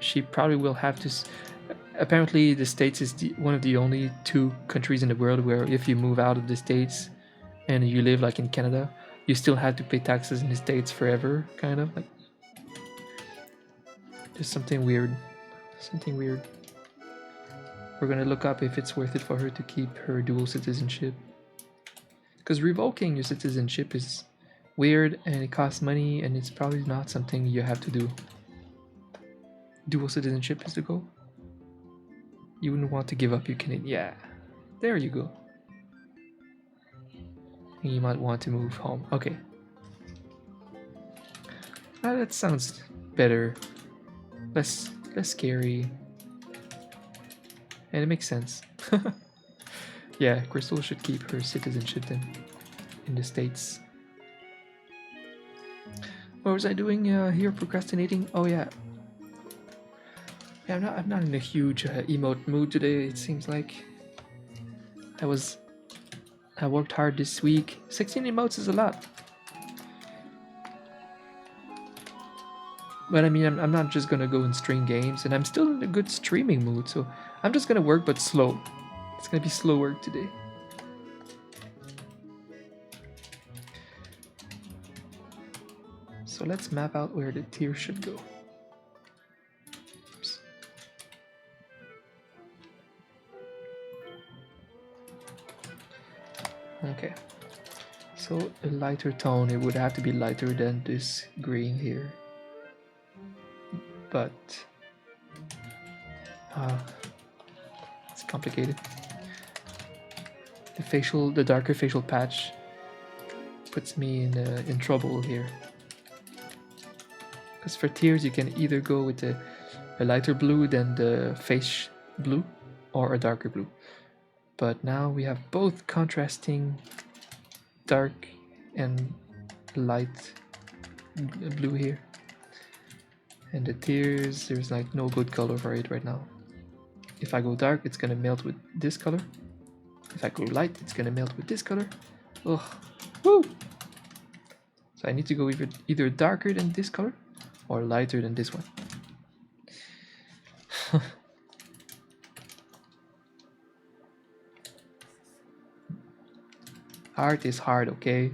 She probably will have to. Apparently, the States is one of the only 2 countries in the world where if you move out of the States and you live like in Canada, you still have to pay taxes in the States forever, kind of like. There's something weird. Something weird. We're gonna look up if it's worth it for her to keep her dual citizenship. Because revoking your citizenship is weird and it costs money and it's probably not something you have to do. Dual citizenship is the goal. You wouldn't want to give up your Canadian. Yeah, there you go. And you might want to move home. Okay. That sounds better. Less scary. And it makes sense. Yeah, Crystal should keep her citizenship then in the States. What was I doing here? Procrastinating? Oh yeah. Yeah, I'm not in a huge emote mood today. It seems like I worked hard this week. 16 emotes is a lot. But I mean, I'm not just gonna go and stream games, and I'm still in a good streaming mood, so I'm just gonna work, but slow. It's gonna be slow work today. So let's map out where the tier should go. Oops. Okay. So a lighter tone, it would have to be lighter than this green here. But it's complicated. The darker facial patch puts me in trouble here. Because for tiers, you can either go with the a lighter blue than the face blue, or a darker blue. But now we have both contrasting dark and light blue here. And the tears, there's like no good color for it right now. If I go dark, it's gonna melt with this color. If I go light, it's gonna melt with this color. Ugh. Woo! So I need to go either darker than this color or lighter than this one. Art is hard, okay?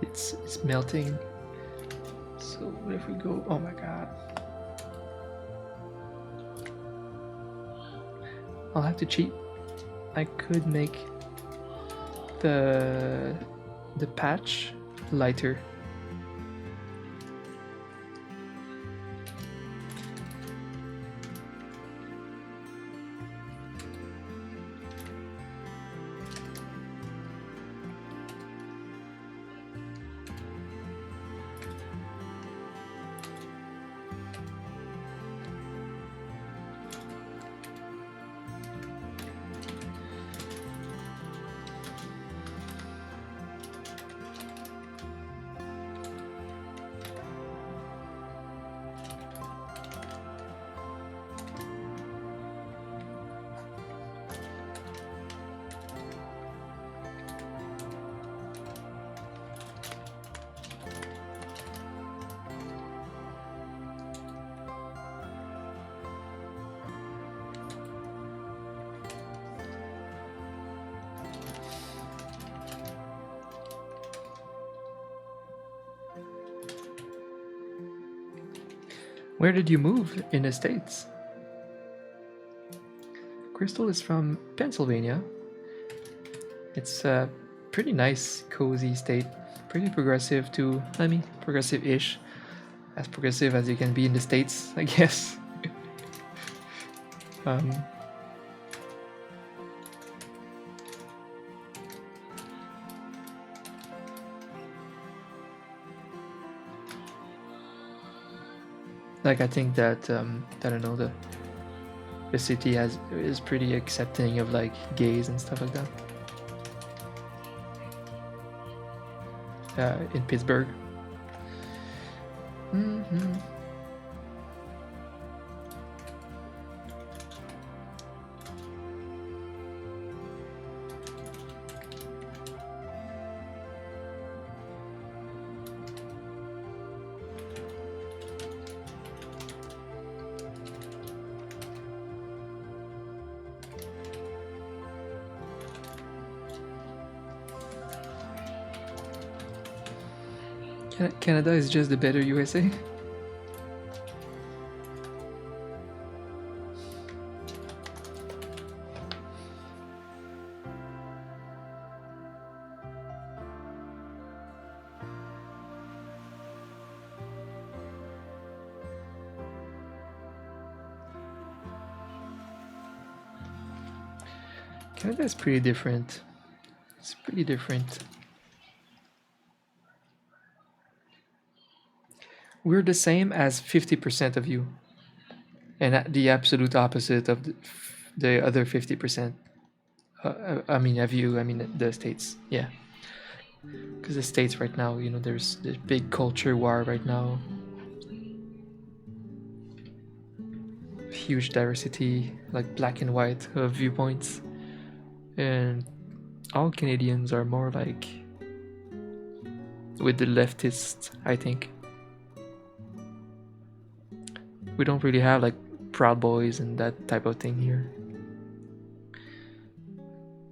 It's melting. So what if we go? Oh my god! I'll have to cheat. I could make the patch lighter. Where did you move in the States? Crystal is from Pennsylvania. It's a pretty nice, cozy state. Pretty progressive too. I mean, progressive-ish. As progressive as you can be in the States, I guess. Like I think that I don't know, the city is pretty accepting of like gays and stuff like that. In Pittsburgh. Canada is just the better USA. Canada is pretty different. It's pretty different. We're the same as 50% of you, and the absolute opposite of the other 50%. I mean, of you. I mean, the States. Yeah, because the States right now, you know, there's big culture war right now. Huge diversity, like black and white viewpoints, and all Canadians are more like with the leftists, I think. We don't really have like Proud Boys and that type of thing here.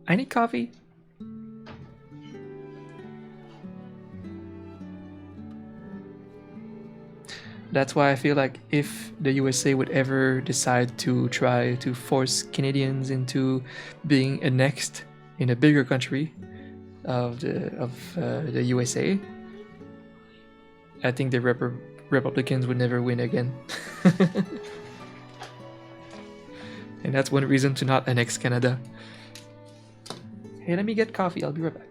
I need coffee. That's why I feel like if the USA would ever decide to try to force Canadians into being annexed in a bigger country of the USA, I think the Republicans would never win again. And that's one reason to not annex Canada. Hey, let me get coffee. I'll be right back.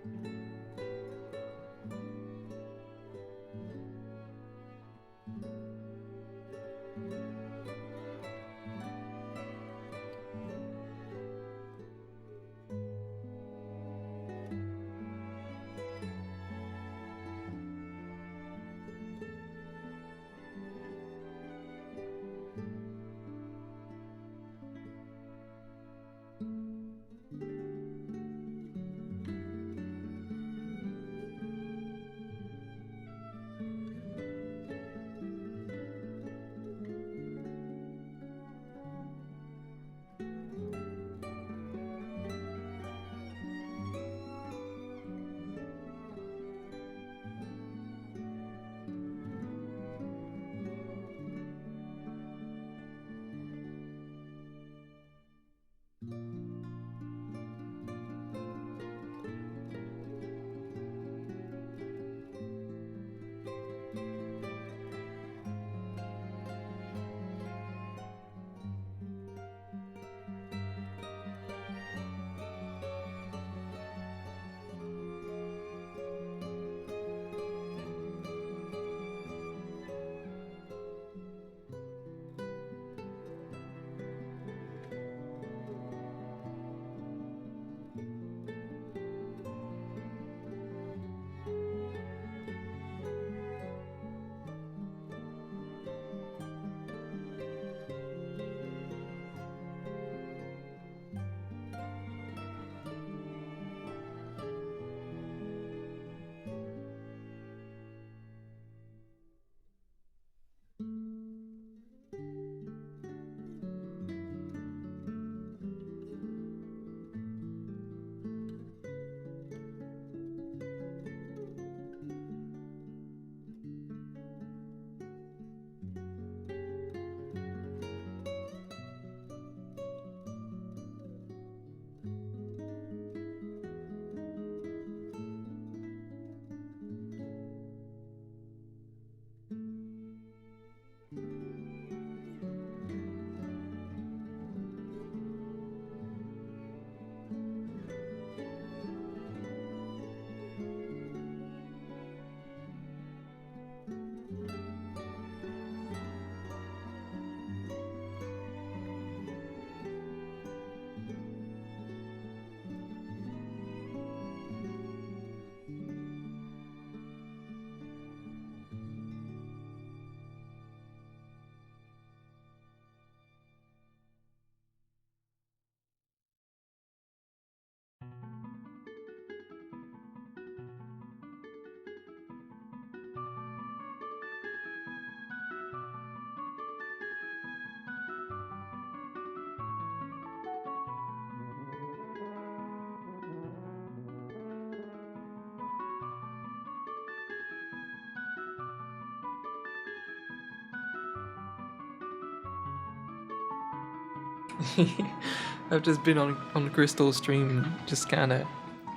I've just been on Crystal's stream, just kind of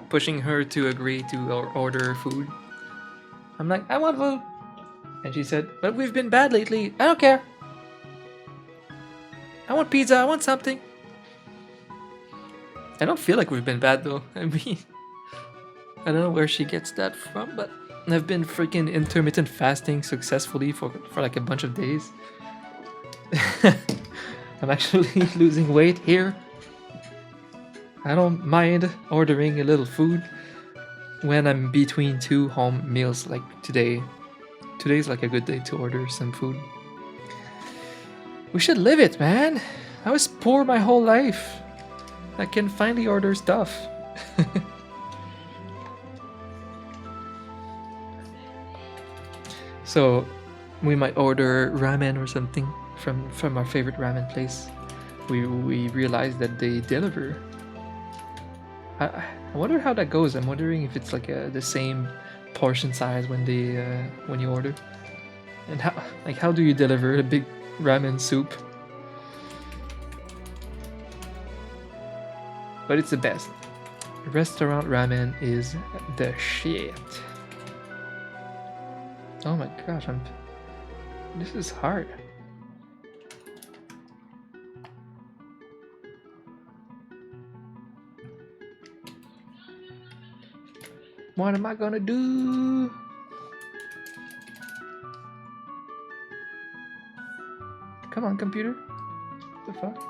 pushing her to agree to order food. I'm like, I want food, and she said, but we've been bad lately. I don't care. I want pizza. I want something. I don't feel like we've been bad though. I mean, I don't know where she gets that from, but I've been freaking intermittent fasting successfully for like a bunch of days. I'm actually losing weight here. I don't mind ordering a little food when I'm between two home meals like today. Today's like a good day to order some food. We should live it, man. I was poor my whole life. I can finally order stuff. So we might order ramen or something from our favorite ramen place. We realized that they deliver. I wonder how that goes. I'm wondering if it's like the same portion size when you order. And how do you deliver a big ramen soup? But it's the best. Restaurant ramen is the shit. Oh my gosh, this is hard. What am I gonna do? Come on, computer. What the fuck?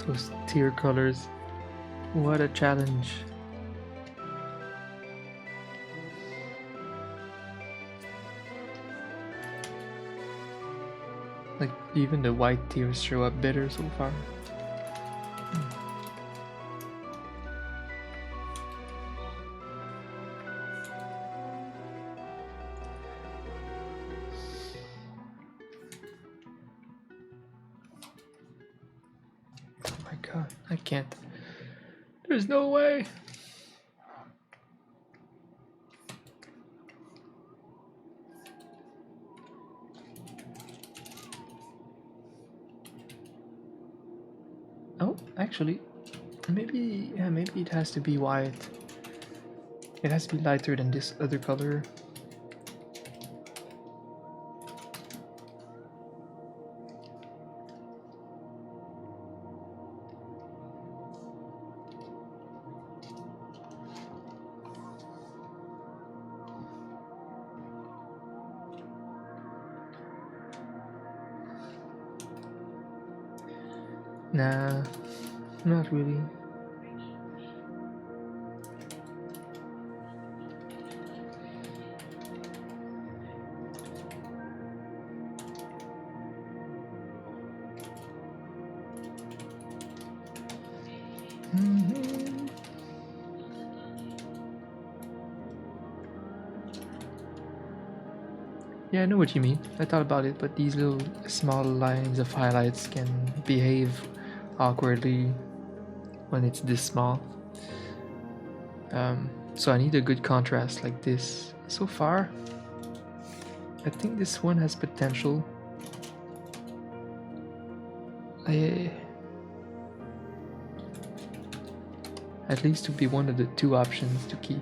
Those tear colors. What a challenge. Like, even the white tears show up better so far. Oh my god, I can't. There's no way. Oh, actually, maybe it has to be white. It has to be lighter than this other color. Nah, not really. Yeah, I know what you mean. I thought about it, but these little small lines of highlights can behave awkwardly when it's this small. So I need a good contrast like this. So far, I think this one has potential. At least to be one of the two options to keep.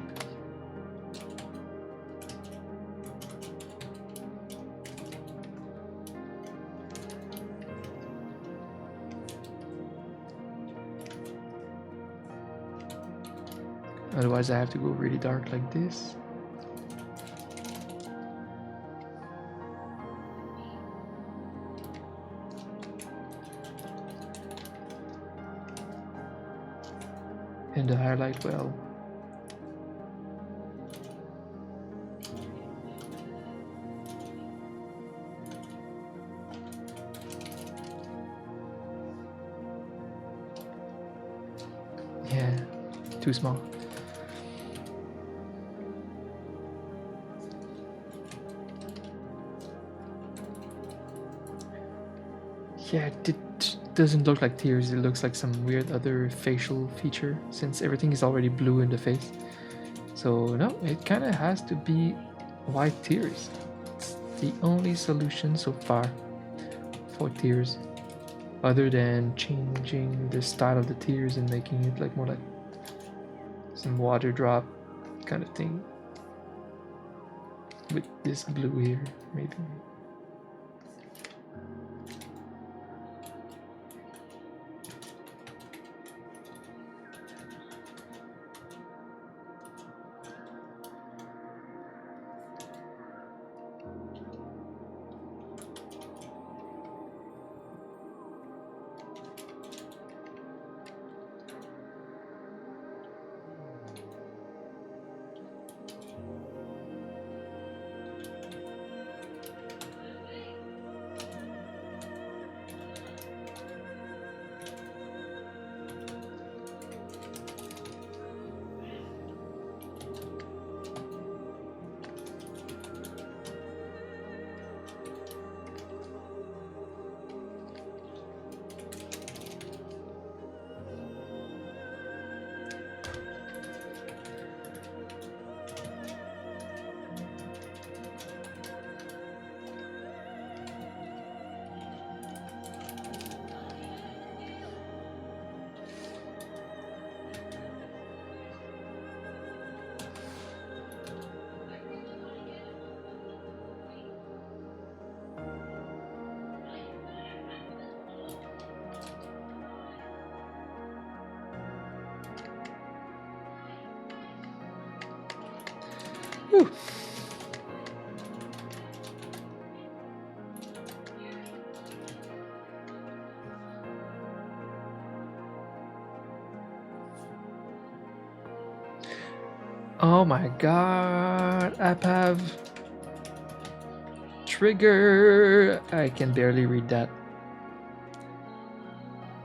Otherwise I have to go really dark like this. And the highlight, well, yeah, too small. Yeah, it doesn't look like tears, it looks like some weird other facial feature since everything is already blue in the face. So no, it kind of has to be white tears. the only solution so far for tears, other than changing the style of the tears and making it like more like some water drop kind of thing with this blue here, maybe. Whew. Oh my god, Apav. Trigger! I can barely read that.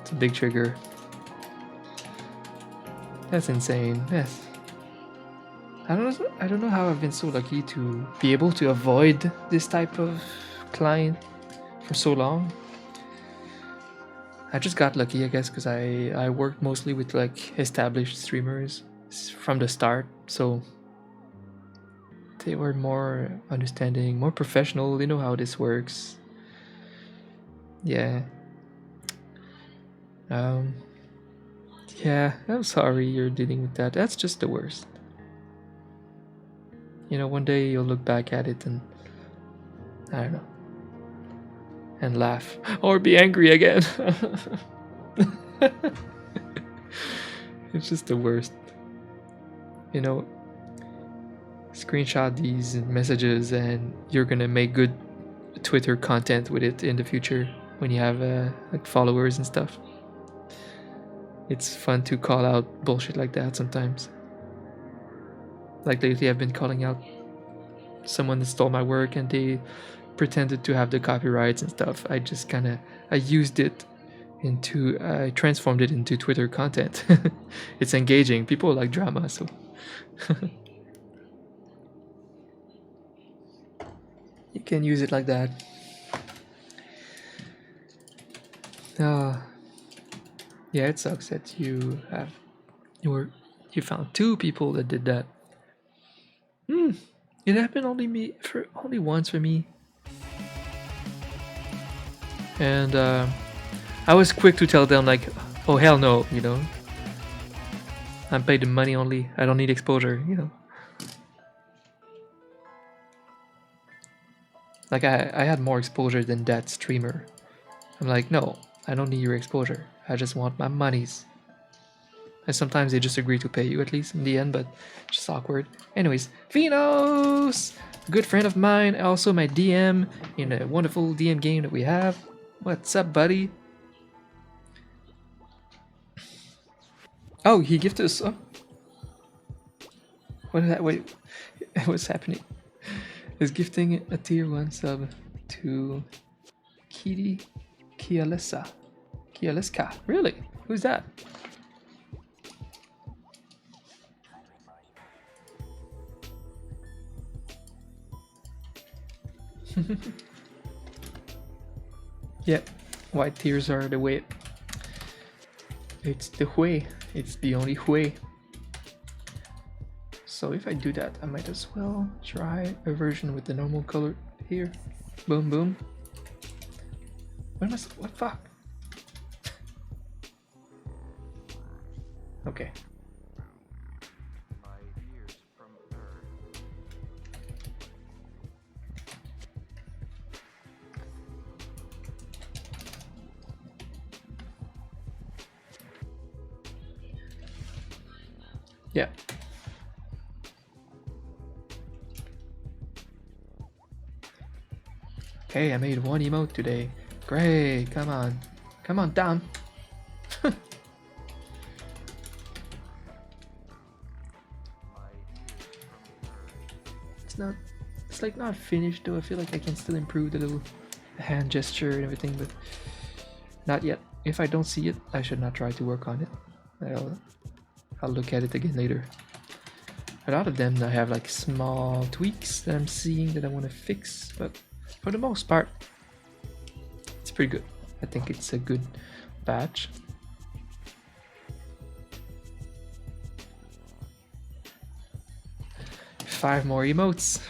It's a big trigger. That's insane. Yes. I don't know how I've been so lucky to be able to avoid this type of client for so long. I just got lucky, I guess, because I worked mostly with like established streamers from the start, so they were more understanding, more professional. They know how this works. Yeah. Yeah, I'm sorry you're dealing with that. That's just the worst. You know, one day you'll look back at it and I don't know, and laugh or be angry again. It's just the worst. You know, screenshot these messages and you're gonna make good Twitter content with it in the future when you have like followers and stuff. It's fun to call out bullshit like that sometimes. Like lately I've been calling out someone that stole my work and they pretended to have the copyrights and stuff. I just I used it into, I transformed it into Twitter content. It's engaging. People like drama, so. You can use it like that. Yeah, it sucks that you found two people that did that. It happened only once for me. And I was quick to tell them like, oh hell no, you know. I'm paid the money only. I don't need exposure, you know. Like I had more exposure than that streamer. I'm like, no, I don't need your exposure. I just want my monies. And sometimes they just agree to pay you at least in the end, but just awkward. Anyways, Finos! A good friend of mine, also my DM in a wonderful DM game that we have. What's up, buddy? Oh, he gifted us. Oh. What is that? Wait, what's happening? He's gifting a tier 1 sub to Kitty Kialeska. Kialeska. Really? Who's that? Yep, white tears are the way. It's the way. It's the only way. So if I do that, I might as well try a version with the normal color. Here. Boom, boom. What fuck? Okay. Yeah. Okay, I made one emote today. Great, come on. Come on, down. It's like not finished though. I feel like I can still improve the little hand gesture and everything, but not yet. If I don't see it, I should not try to work on it. I'll look at it again later. A lot of them I have like small tweaks that I'm seeing that I want to fix, but for the most part, it's pretty good. I think it's a good batch. Five more emotes.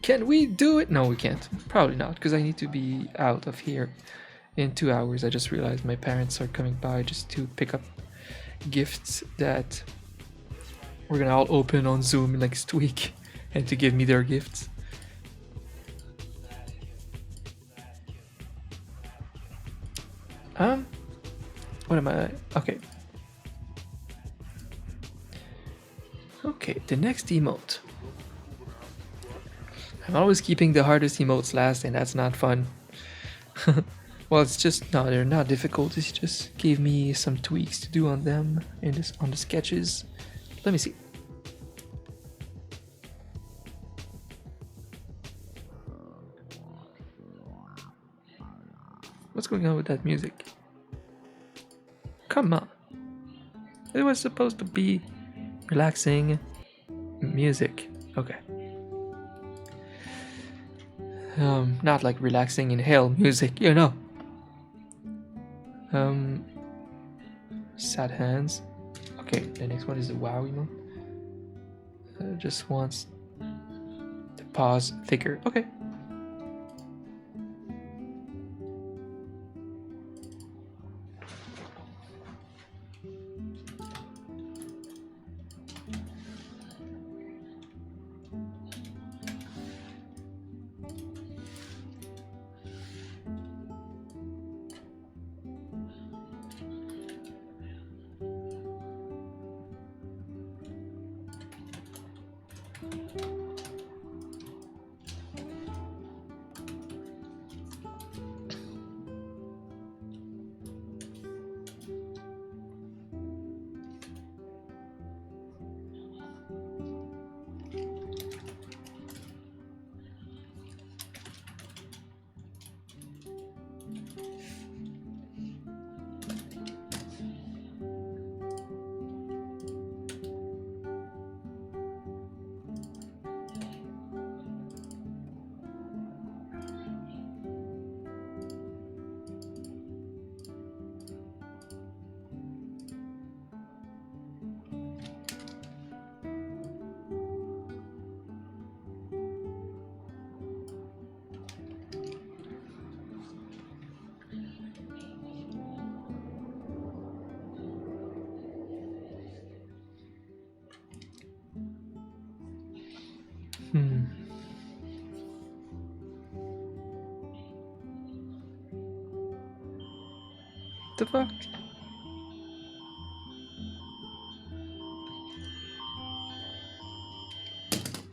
Can we do it? No, we can't. Probably not, because I need to be out of here in 2 hours. I just realized my parents are coming by just to pick up gifts that we're gonna all open on Zoom next week and to give me their gifts. What am I? Okay. Okay, the next emote. I'm always keeping the hardest emotes last, and that's not fun. Well, it's just no, they're not difficult. It's just gave me some tweaks to do on them on the sketches. Let me see. What's going on with that music? Come on. It was supposed to be relaxing music. Okay. Not like relaxing inhale music, you know. Sad hands. Okay, the next one is the wow emote. Just wants the pause thicker. Okay. The fuck?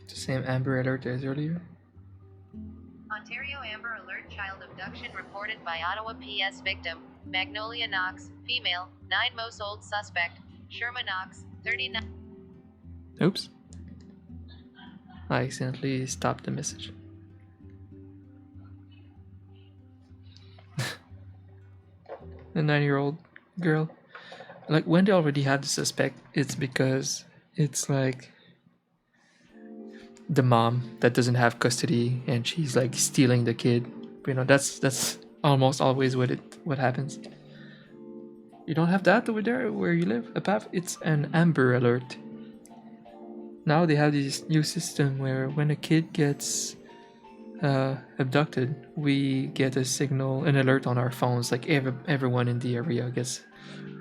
The same Amber Alert as earlier. Ontario Amber Alert child abduction reported by Ottawa PS victim, Magnolia Knox, female, 9 most old suspect, Sherma Knox, 39. Oops. I accidentally stopped the message. The 9-year-old girl. Like, when they already have the suspect, it's because it's like the mom that doesn't have custody and she's like stealing the kid. You know, that's almost always what happens. You don't have that over there where you live? It's an Amber Alert. Now they have this new system where when a kid gets abducted, we get a signal, an alert on our phones. Like everyone in the area gets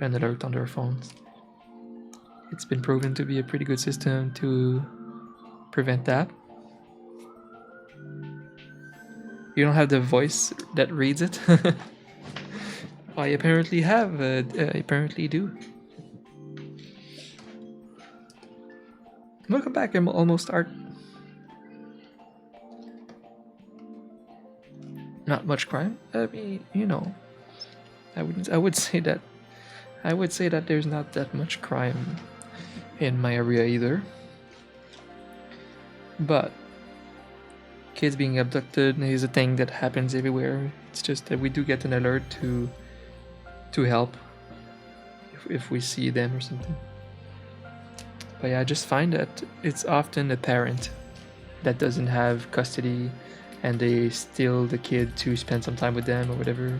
an alert on their phones. It's been proven to be a pretty good system to prevent that. You don't have the voice that reads it. I apparently have. I apparently do. Welcome back. I'm almost art. Not much crime. I mean, you know, I wouldn't. I would say that. I would say that there's not that much crime in my area either. But kids being abducted is a thing that happens everywhere. It's just that we do get an alert to help if we see them or something. But yeah, I just find that it's often a parent that doesn't have custody and they steal the kid to spend some time with them or whatever.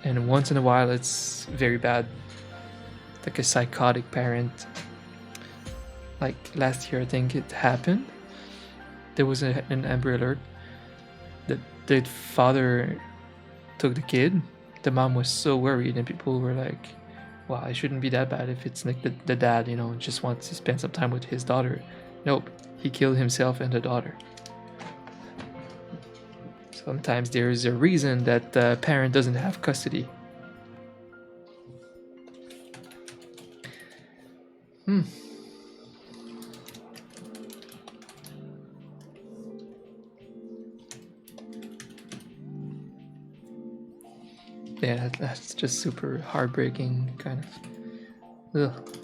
And once in a while it's very bad. Like a psychotic parent. Like last year I think it happened. There was an Amber Alert. The father took the kid. The mom was so worried and people were like, well, it shouldn't be that bad if it's like the dad, you know, just wants to spend some time with his daughter. Nope, he killed himself and the daughter. Sometimes there's a reason that the parent doesn't have custody. Yeah, that's just super heartbreaking, kind of. Ugh.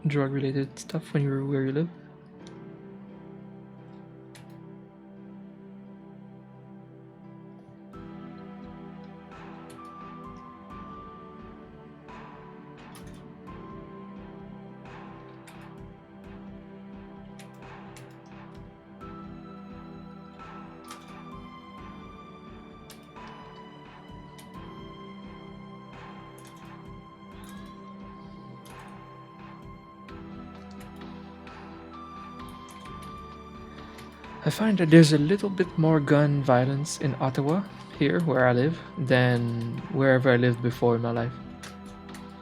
Drug-related stuff when you're where you live. I find that there's a little bit more gun violence in Ottawa, here where I live, than wherever I lived before in my life.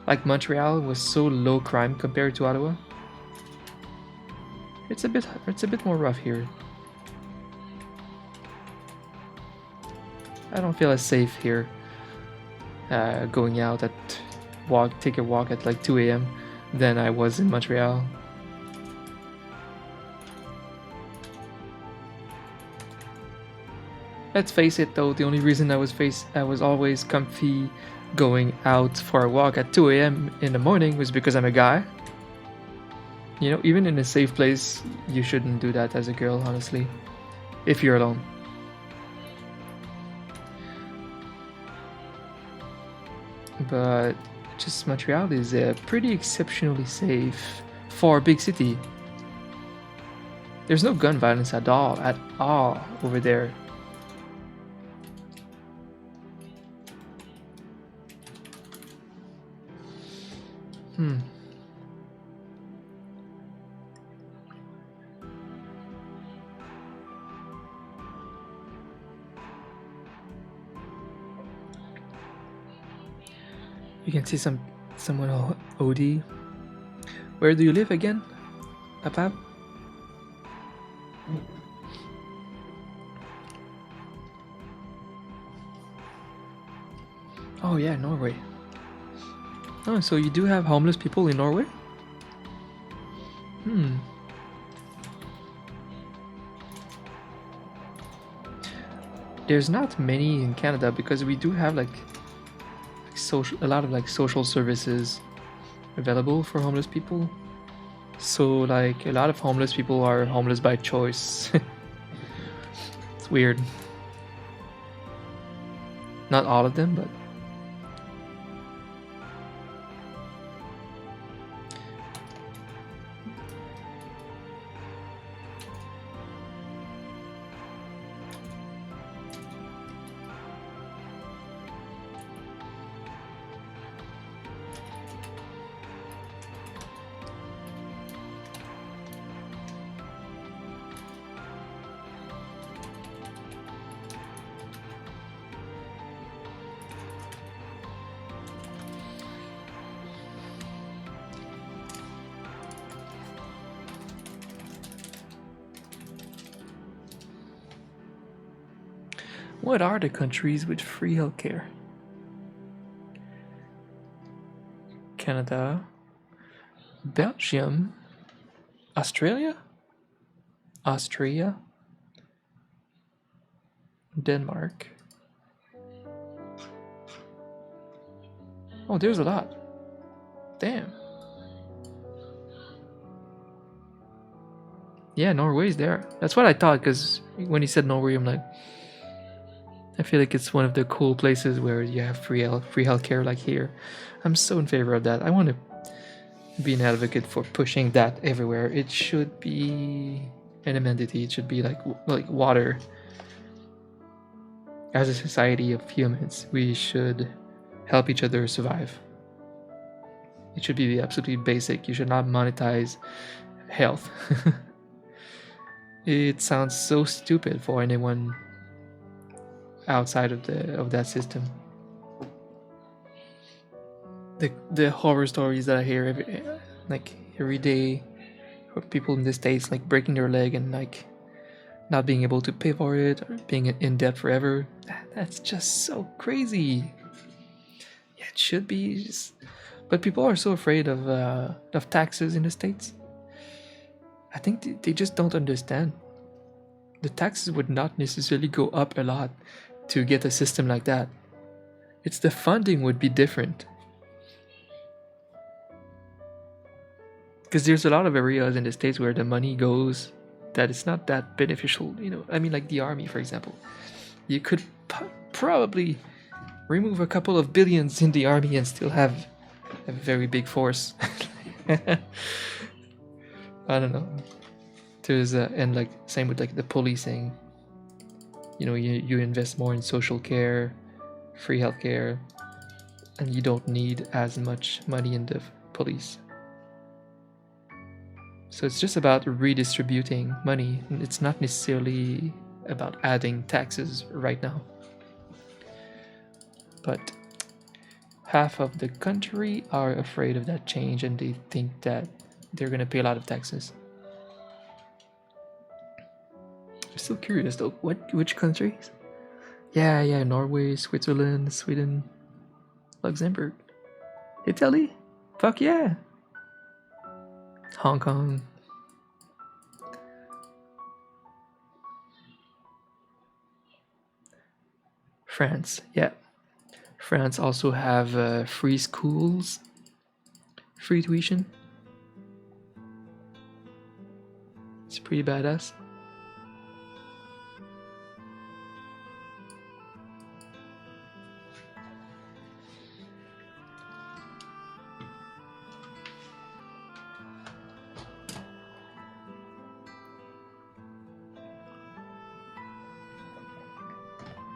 Like Montreal was so low crime compared to Ottawa. It's a bit more rough here. I don't feel as safe here. Going out take a walk at like 2 a.m. than I was in Montreal. Let's face it though, the only reason I was always comfy going out for a walk at 2 a.m. in the morning was because I'm a guy. You know, even in a safe place, you shouldn't do that as a girl, honestly. If you're alone. But just Montreal is pretty exceptionally safe for a big city. There's no gun violence at all over there. You can see someone OD. Where do you live again, Papa? Oh yeah, Norway. Oh, so you do have homeless people in Norway? There's not many in Canada because we do have like a lot of like social services available for homeless people. So like a lot of homeless people are homeless by choice. It's weird. Not all of them, but What are the countries with free healthcare? Canada, Belgium, Australia, Austria, Denmark. Oh, there's a lot. Damn. Yeah, Norway's there. That's what I thought, because when he said Norway, I'm like, I feel like it's one of the cool places where you have free healthcare like here. I'm so in favor of that. I want to be an advocate for pushing that everywhere. It should be an amenity. It should be like water. As a society of humans, we should help each other survive. It should be absolutely basic. You should not monetize health. It sounds so stupid for anyone outside of that system. The horror stories that I hear every day, of people in the States like breaking their leg and like not being able to pay for it or being in debt forever. That's just so crazy. Yeah, it should be. But people are so afraid of taxes in the States. I think they just don't understand. The taxes would not necessarily go up a lot to get a system like that. It's the funding would be different. Because there's a lot of areas in the States where the money goes that it's not that beneficial. I mean, like the army, for example. You could probably remove a couple of billions in the army and still have a very big force. I don't know. There's and like same with like the policing. You invest more in social care, free healthcare, and you don't need as much money in the police. So it's just about redistributing money. It's not necessarily about adding taxes right now. But half of the country are afraid of that change and they think that they're going to pay a lot of taxes. I'm still curious though. Which countries? Yeah, Norway, Switzerland, Sweden, Luxembourg, Italy. Fuck yeah. Hong Kong. France, yeah. France also have free schools, free tuition. It's pretty badass.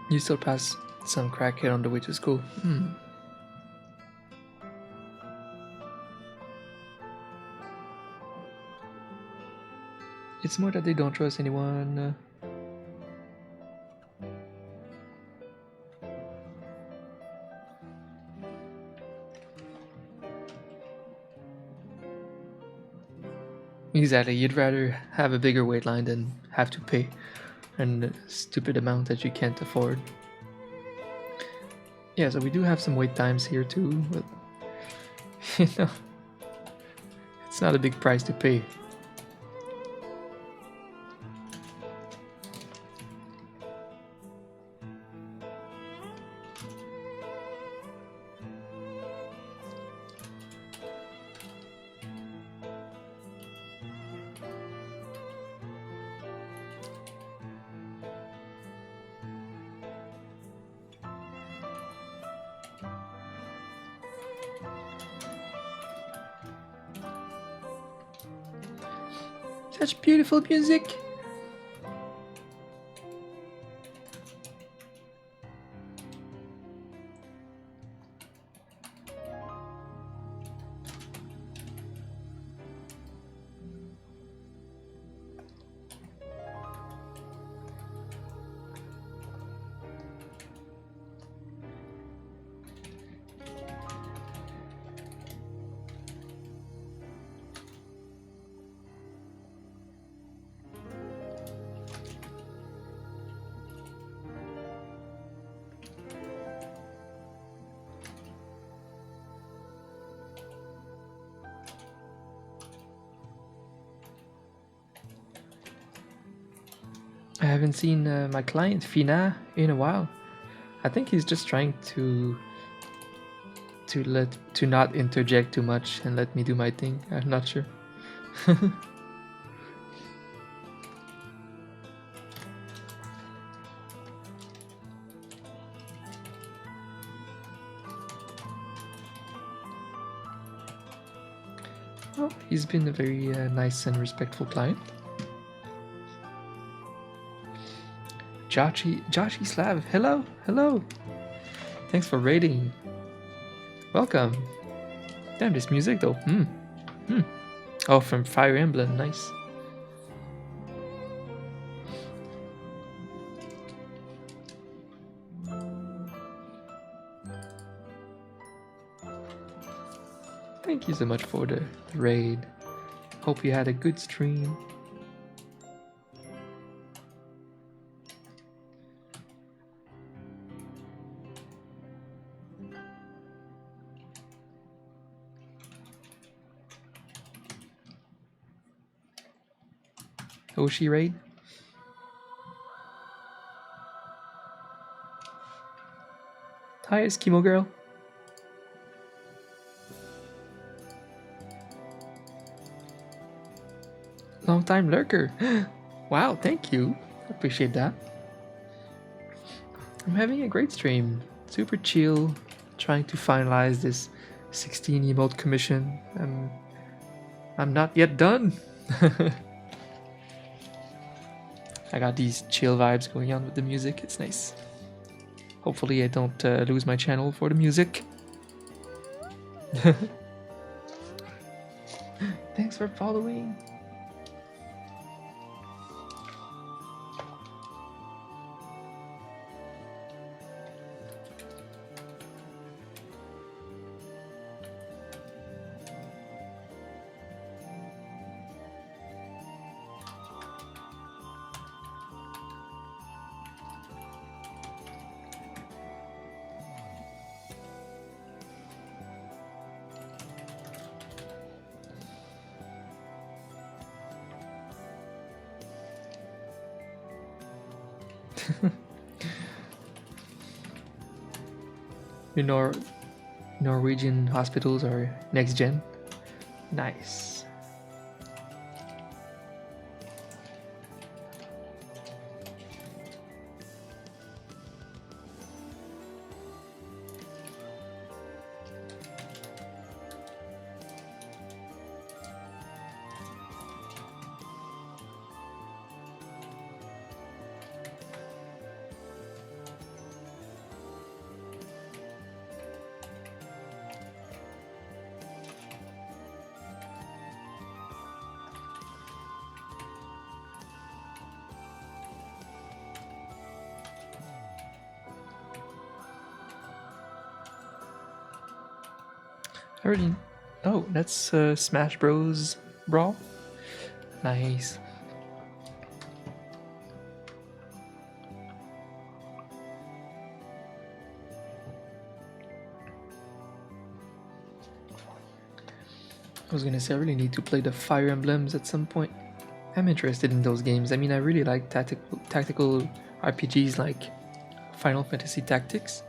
You still pass some crackhead on the way to school. It's more that they don't trust anyone. Exactly, you'd rather have a bigger wait line than have to pay a stupid amount that you can't afford. Yeah, so we do have some wait times here too, but it's not a big price to pay. Such beautiful music. haven't seen my client Fina in a while. I think he's just trying to not interject too much and let me do my thing. I'm not sure. Well, he's been a very nice and respectful client. Joshi Slav, hello, hello. Thanks for raiding. Welcome. Damn, this music though. Oh, from Fire Emblem, nice. Thank you so much for the raid. Hope you had a good stream. Oshi raid. Hi, Eskimo girl. Long time lurker. Wow, thank you. Appreciate that. I'm having a great stream. Super chill. Trying to finalize this 16 emote commission. I'm not yet done. I got these chill vibes going on with the music. It's nice. Hopefully I don't lose my channel for the music. Thanks for following. Your Norwegian hospitals are next gen. Nice. I already. Oh, that's Smash Bros. Brawl. Nice. I was gonna say I really need to play the Fire Emblems at some point. I'm interested in those games. I mean, I really like tactical RPGs like Final Fantasy Tactics,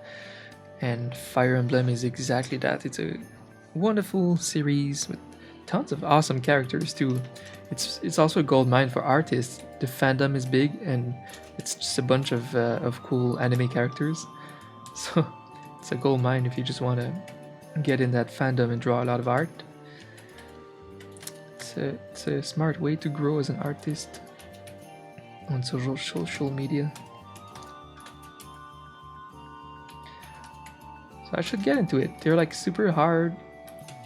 and Fire Emblem is exactly that. It's a wonderful series with tons of awesome characters too. It's also a gold mine for artists. The fandom is big, and it's just a bunch of cool anime characters. So it's a gold mine if you just want to get in that fandom and draw a lot of art. It's a smart way to grow as an artist on social media. So I should get into it. They're like super hard,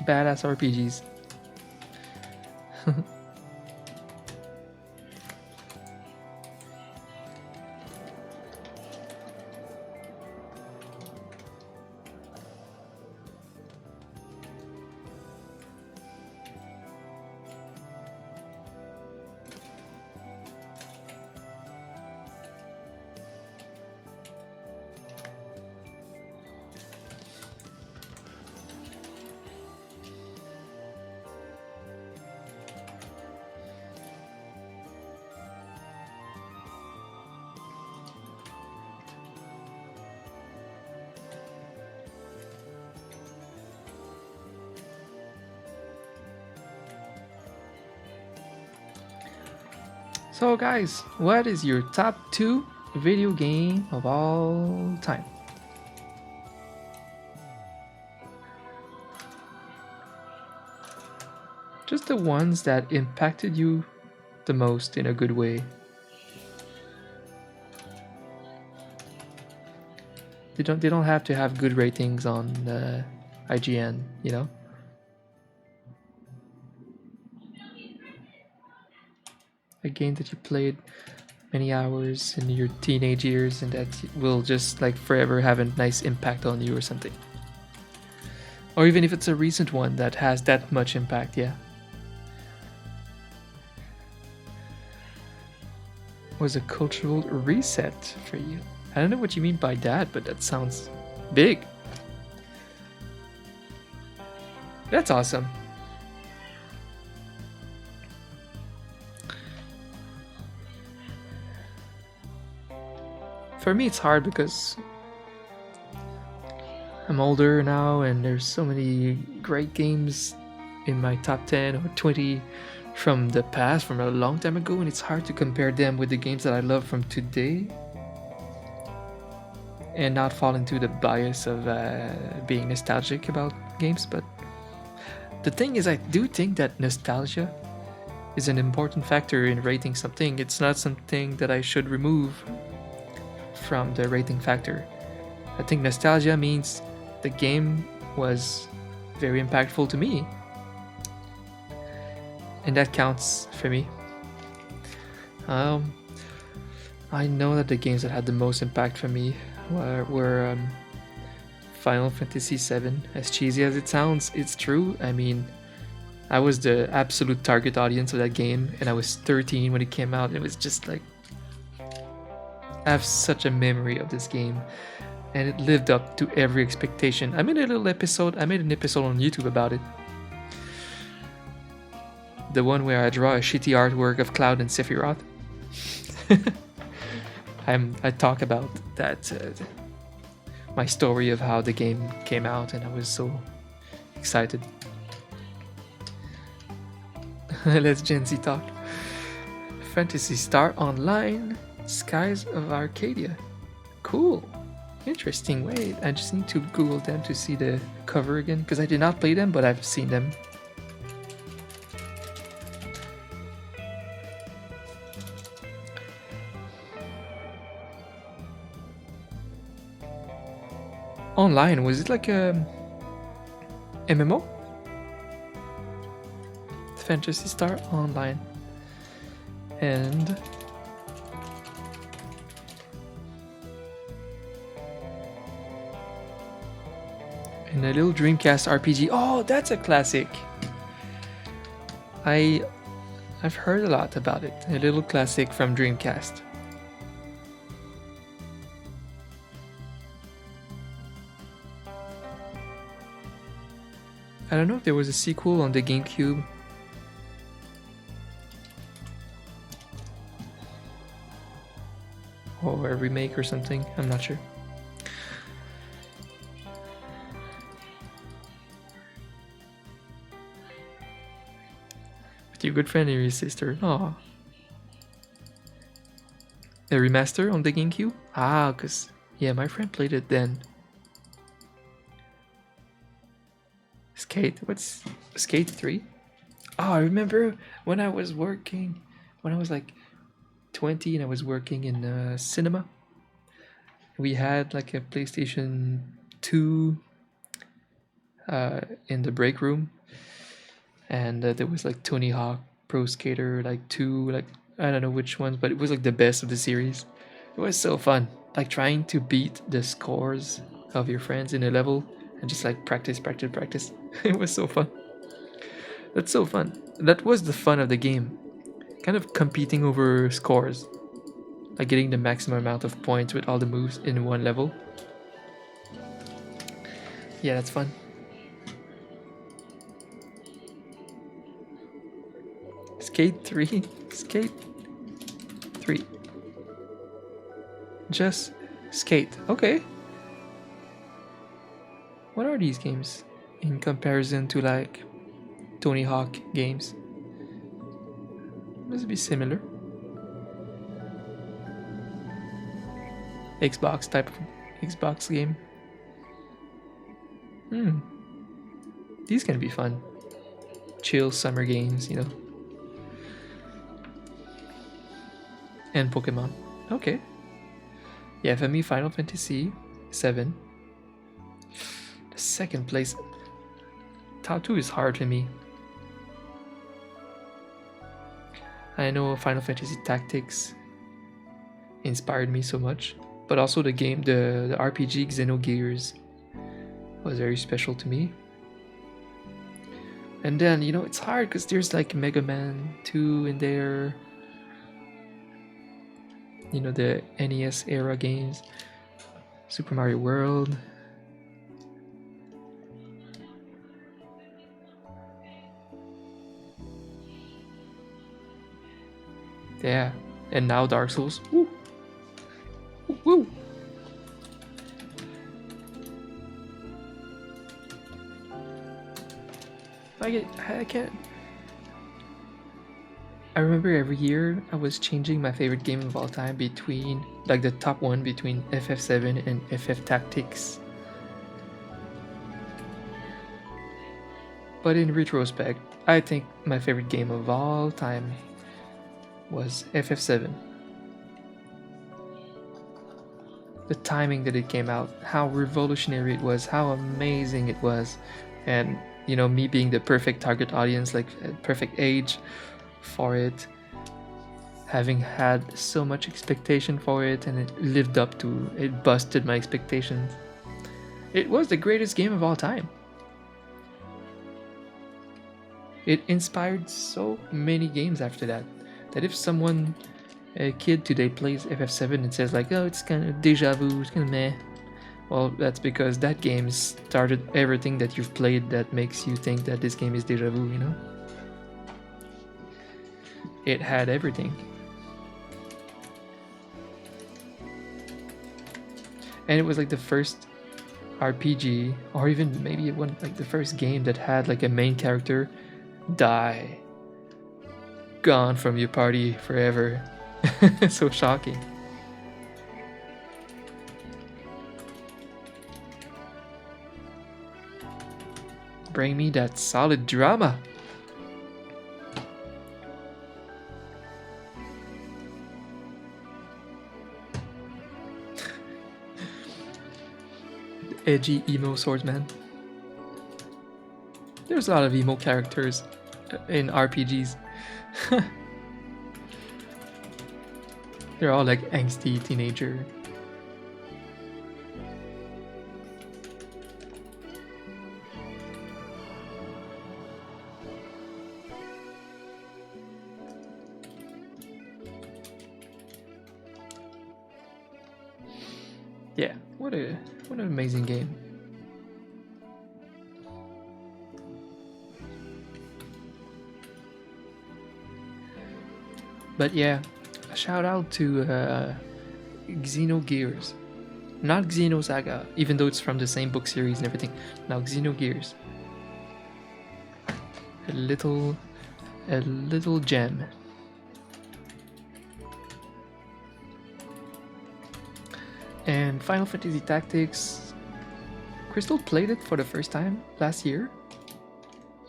badass RPGs. So, guys, what is your top 2 video game of all time? Just the ones that impacted you the most in a good way. They don't have to have good ratings on IGN, you know? A game that you played many hours in your teenage years and that will just like forever have a nice impact on you or something. Or even if it's a recent one that has that much impact, yeah. Was a cultural reset for you. I don't know what you mean by that, but that sounds big. That's awesome. For me, it's hard because I'm older now and there's so many great games in my top 10 or 20 from the past, from a long time ago, and it's hard to compare them with the games that I love from today and not fall into the bias of being nostalgic about games. But the thing is, I do think that nostalgia is an important factor in rating something. It's not something that I should remove from the rating factor. I think nostalgia means the game was very impactful to me, and that counts for me. I know that the games that had the most impact for me were Final Fantasy VII. As cheesy as it sounds, it's true. I mean, I was the absolute target audience of that game, and I was 13 when it came out. And it was just like, I have such a memory of this game, and it lived up to every expectation. I made an episode on YouTube about it. The one where I draw a shitty artwork of Cloud and Sephiroth. I talk about that, my story of how the game came out, and I was so excited. Let's Gen Z talk. Phantasy Star Online, Skies of Arcadia. Cool. Interesting. Wait, I just need to Google them to see the cover again, because I did not play them, but I've seen them. Online, was it like a MMO? Phantasy Star Online. And a little Dreamcast RPG. Oh, that's a classic. I've heard a lot about it. A little classic from Dreamcast. I don't know if there was a sequel on the GameCube. Or a remake or something. I'm not sure. With your good friend and your sister. Aw. A remaster on the GameCube? Ah, because, yeah, my friend played it then. Skate? What's Skate 3? Oh, I remember when I was working, when I was like 20 and I was working in a cinema. We had like a PlayStation 2 in the break room, and there was like Tony Hawk Pro Skater like 2, like I don't know which ones, but it was like the best of the series. It was so fun, like trying to beat the scores of your friends in a level and just like practice. It was so fun. That's so fun. That was the fun of the game. Kind of competing over scores. Like getting the maximum amount of points with all the moves in one level. Yeah, that's fun. Skate 3? Skate 3. Just Skate. Okay. What are these games in comparison to like Tony Hawk games? Must be similar. Xbox type of Xbox game. These can be fun. Chill summer games, you know. And Pokemon. Okay. Yeah, for me, Final Fantasy 7. The second place. Top 2 is hard for me. I know Final Fantasy Tactics inspired me so much, but also the game, the RPG Xenogears was very special to me. And then, you know, it's hard because there's like Mega Man 2 in there. You know, the NES era games. Super Mario World. Yeah. And now Dark Souls. Woo! Woo! Woo. I can't. I remember every year I was changing my favorite game of all time between, like the top one between FF7 and FF Tactics. But in retrospect, I think my favorite game of all time was FF7. The timing that it came out, how revolutionary it was, how amazing it was, and you know, me being the perfect target audience, like perfect age for it, having had so much expectation for it, and it lived up to it, busted my expectations. It was the greatest game of all time. It inspired so many games after that, that if someone, a kid today, plays FF7 and says like, oh, it's kind of deja vu, it's kind of meh, well, that's because that game started everything that you've played that makes you think that this game is deja vu, you know? It had everything. And it was like the first RPG, or even maybe it wasn't like the first game that had like a main character die, gone from your party forever. So shocking. Bring me that solid drama. Edgy emo swordsman. There's a lot of emo characters in RPGs. They're all like angsty teenager. Yeah, what an amazing game. But yeah, a shout out to Xenogears. Not Xenosaga, even though it's from the same book series and everything. Now Xenogears. A little gem. And Final Fantasy Tactics. Crystal played it for the first time last year.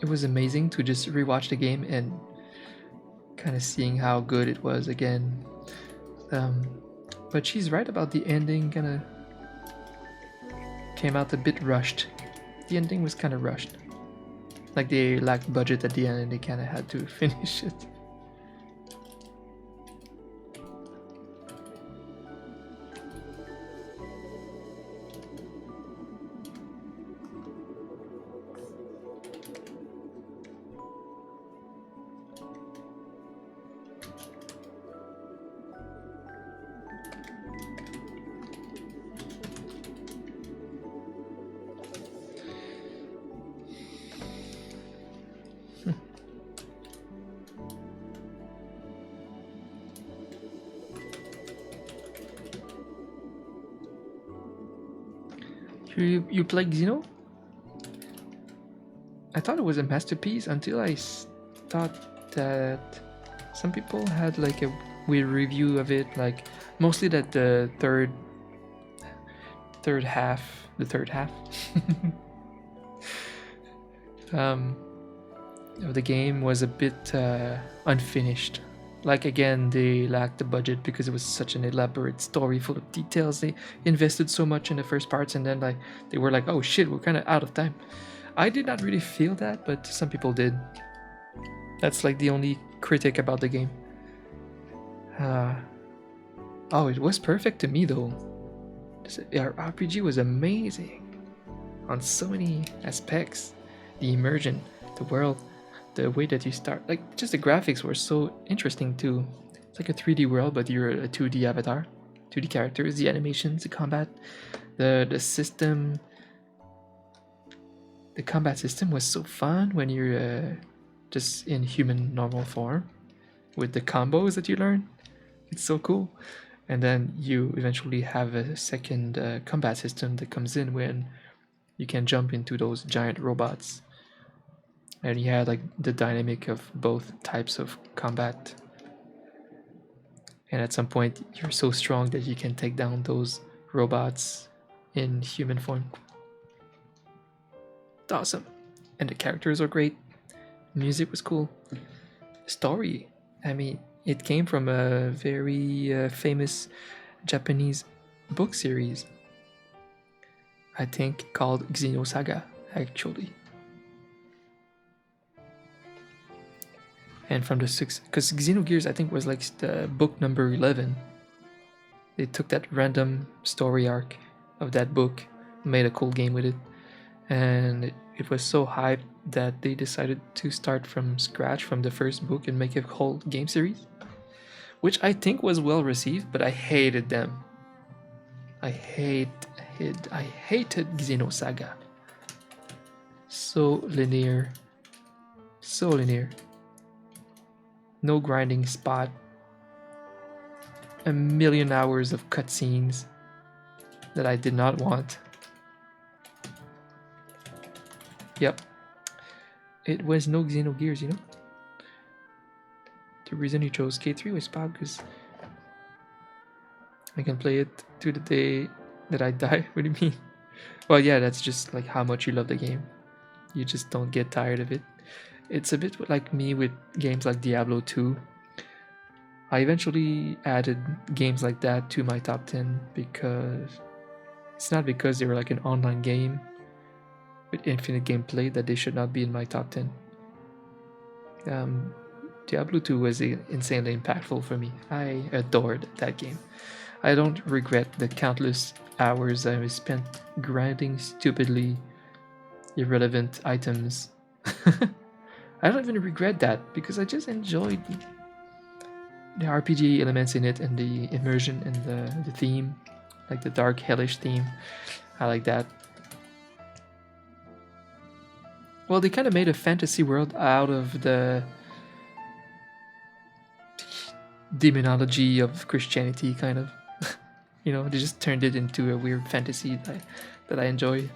It was amazing to just rewatch the game and kind of seeing how good it was again. But she's right about the ending, kind of came out a bit rushed. The ending was kind of rushed. Like they lacked budget at the end and they kind of had to finish it. You played Xeno? I thought it was a masterpiece until I thought that some people had like a weird review of it, like mostly that the third third half, of the game was a bit unfinished. Like again, they lacked the budget because it was such an elaborate story full of details. They invested so much in the first parts, and then like they were like, "Oh shit, we're kind of out of time." I did not really feel that, but some people did. That's like the only critic about the game. Oh, it was perfect to me though. Our RPG was amazing on so many aspects. The immersion, the world, the way that you start, like just the graphics were so interesting too. It's like a 3D world, but you're a 2D avatar, 2D characters, the animations, the combat, the system. The combat system was so fun when you're just in human normal form with the combos that you learn. It's so cool. And then you eventually have a second combat system that comes in when you can jump into those giant robots. And you had like the dynamic of both types of combat. And at some point, you're so strong that you can take down those robots in human form. It's awesome. And the characters are great. Music was cool. Story, I mean, it came from a very famous Japanese book series, I think called Xenosaga, actually. And from the six, because Xenogears I think was like the book number 11. They took that random story arc of that book, made a cool game with it, and it was so hyped that they decided to start from scratch from the first book and make a whole game series, which I think was well received, but I hated them. I hated Xenosaga. So linear. So linear. No grinding spot. A million hours of cutscenes that I did not want. Yep. It was no Xenogears, you know? The reason you chose K3 was probably because I can play it to the day that I die. What do you mean? Well, yeah, that's just like how much you love the game. You just don't get tired of it. It's a bit like me with games like Diablo 2. I eventually added games like that to my top 10 because it's not because they were like an online game with infinite gameplay that they should not be in my top 10. Diablo 2 was insanely impactful for me. I adored that game. I don't regret the countless hours I spent grinding stupidly irrelevant items. I don't even regret that because I just enjoyed the RPG elements in it and the immersion and the theme, like the dark hellish theme. I like that. Well, they kind of made a fantasy world out of the demonology of Christianity, kind of. You know, they just turned it into a weird fantasy that I enjoy.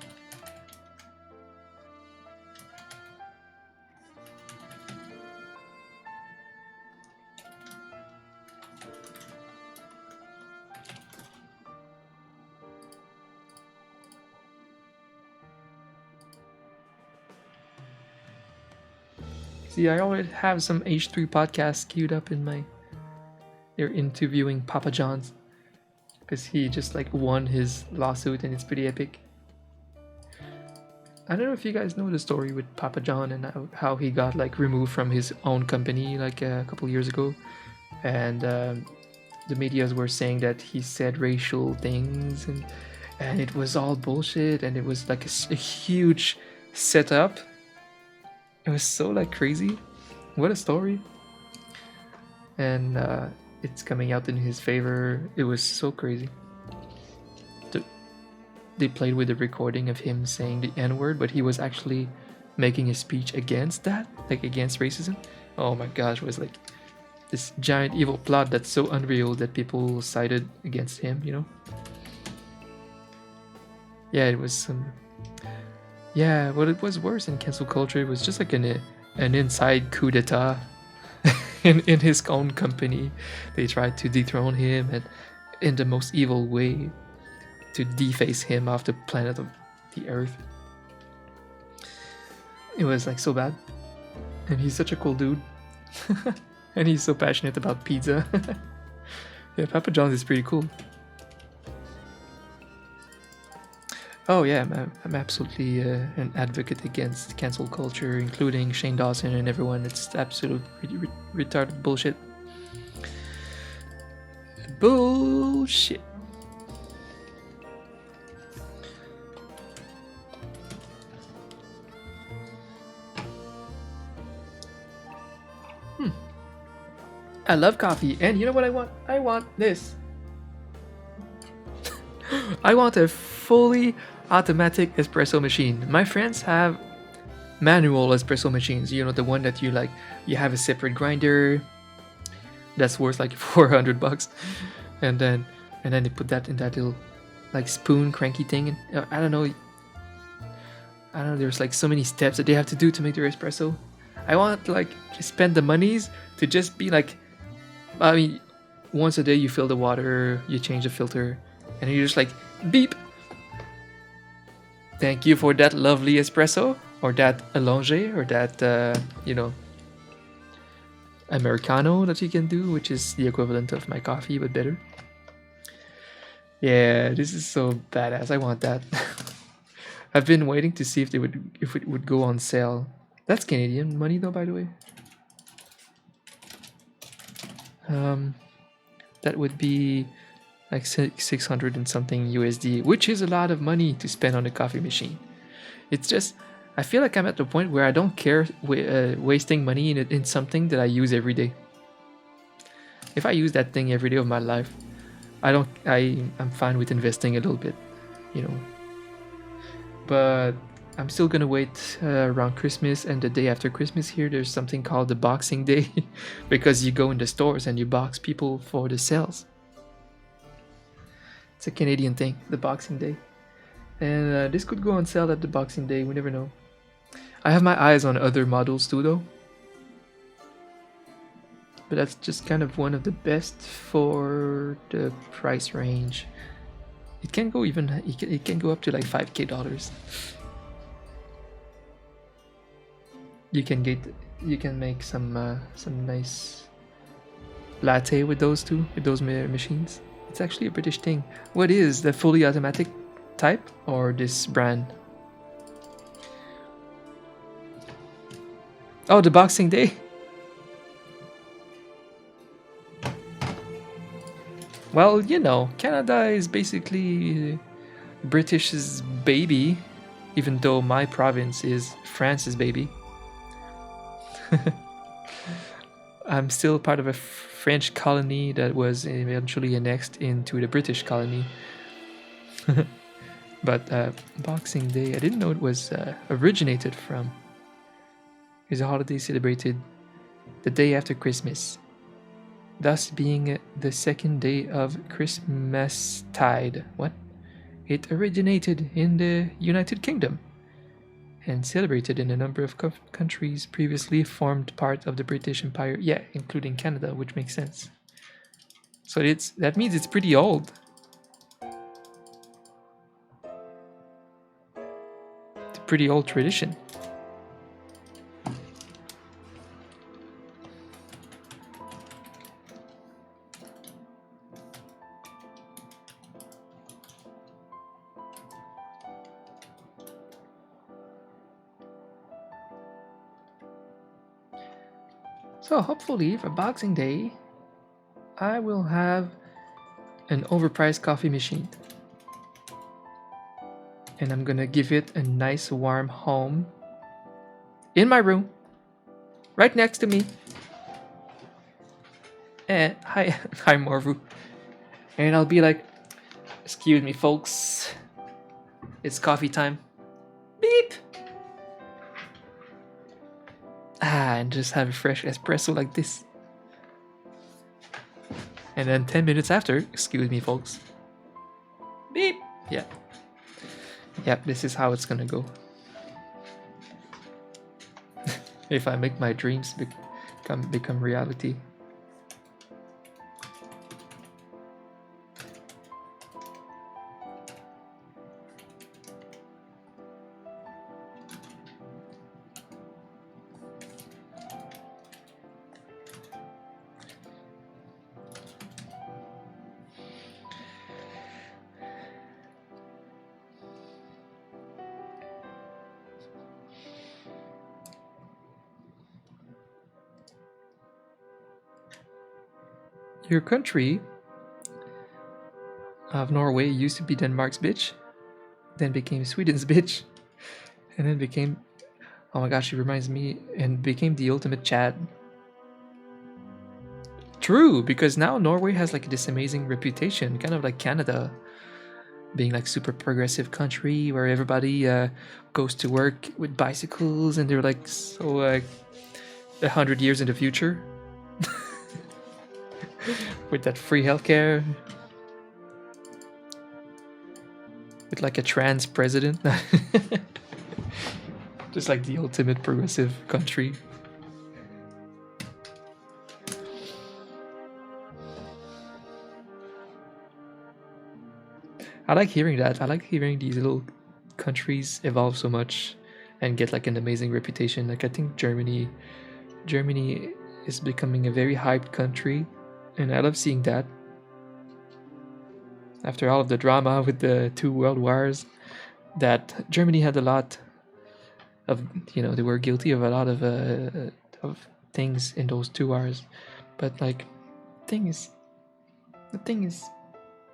See, I already have some H3 podcasts queued up in my... They're interviewing Papa John's because he just like won his lawsuit and it's pretty epic. I don't know if you guys know the story with Papa John and how he got like removed from his own company like a couple years ago, and the medias were saying that he said racial things and it was all bullshit and it was like a huge setup. It was so like crazy. What a story. And it's coming out in his favor. It was so crazy. They played with the recording of him saying the N-word, but he was actually making a speech against that, like against racism. Oh my gosh, it was like this giant evil plot that's so unreal that people sided against him, you know? Yeah, it was some... Yeah, what it was worse in cancel culture, it was just like an inside coup d'etat in his own company. They tried to dethrone him and in the most evil way to deface him off the planet of the Earth. It was like so bad. And he's such a cool dude. And he's so passionate about pizza. Yeah, Papa John's is pretty cool. Oh yeah, I'm absolutely an advocate against cancel culture, including Shane Dawson and everyone. It's absolute retarded bullshit. Bullshit. I love coffee, and you know what I want? I want this. I want a fully automatic espresso machine. My friends have manual espresso machines. You know, the one that you like, you have a separate grinder that's worth like $400, and then they put that in that little like spoon cranky thing. And I don't know. There's like so many steps that they have to do to make their espresso. I want to like spend the monies to just be like, I mean, once a day you fill the water, you change the filter, and you're just like, beep. Thank you for that lovely espresso, or that allongé, or that, Americano that you can do, which is the equivalent of my coffee, but better. Yeah, this is so badass. I want that. I've been waiting to see if it would go on sale. That's Canadian money though, by the way. That would be like 600 and something USD, which is a lot of money to spend on a coffee machine. It's just, I feel like I'm at the point where I don't care wasting money in something that I use every day. If I use that thing every day of my life, I'm fine with investing a little bit, you know. But I'm still gonna wait around Christmas, and the day after Christmas here, there's something called the Boxing Day, because you go in the stores and you box people for the sales. It's a Canadian thing, the Boxing Day. And this could go on sale at the Boxing Day, we never know. I have my eyes on other models too though. But that's just kind of one of the best for the price range. It can go it can go up to like $5,000. You can make some nice latte with those machines. It's actually a British thing. What is the fully automatic type or this brand? Oh, the Boxing Day. Well, you know, Canada is basically British's baby, even though my province is France's baby. I'm still part of a French colony that was eventually annexed into the British colony. But Boxing Day, I didn't know it was originated from. Is a holiday celebrated the day after Christmas, thus being the second day of Christmastide. What? It originated in the United Kingdom and celebrated in a number of countries previously formed part of the British Empire. Yeah, including Canada, which makes sense. So that means it's pretty old. It's a pretty old tradition. So hopefully for Boxing Day, I will have an overpriced coffee machine. And I'm gonna give it a nice warm home in my room, right next to me. And hi Morvu. And I'll be like, excuse me folks, it's coffee time. Beep. And just have a fresh espresso like this. And then 10 minutes after, excuse me folks. Beep. Yeah. Yep, this is how it's gonna go. If I make my dreams become reality. your country of Norway used to be Denmark's bitch, then became Sweden's bitch, and then became, oh my gosh, it reminds me, and became the ultimate Chad. True, because now Norway has like this amazing reputation, kind of like Canada, being like super progressive country where everybody goes to work with bicycles and they're like so like 100 years in the future with that free healthcare, with like a trans president. Just like the ultimate progressive country. I like hearing that. I like hearing these little countries evolve so much and get like an amazing reputation. Like I think Germany is becoming a very hyped country, and I love seeing that. After all of the drama with the two world wars, that Germany had a lot of, they were guilty of a lot of things in those 2 wars, but like, thing is, the thing is,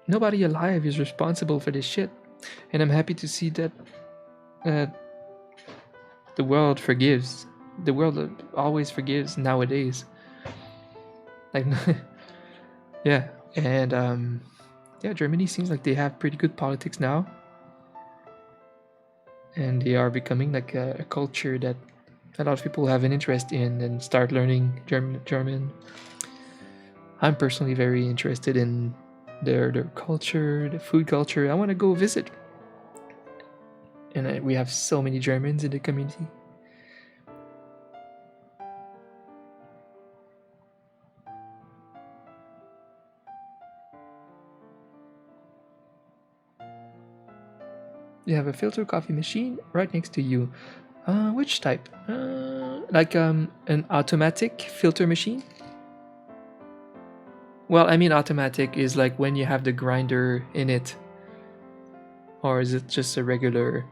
nobody alive is responsible for this shit, and I'm happy to see that uh, the world forgives. The world always forgives nowadays. Like, yeah, and yeah, Germany seems like they have pretty good politics now, and they are becoming like a culture that a lot of people have an interest in and start learning German. I'm personally very interested in their culture, the food culture. I want to go visit, and we have so many Germans in the community. You have a filter coffee machine right next to you. Which type? Like an automatic filter machine? Well, I mean automatic is like when you have the grinder in it. Or is it just a regular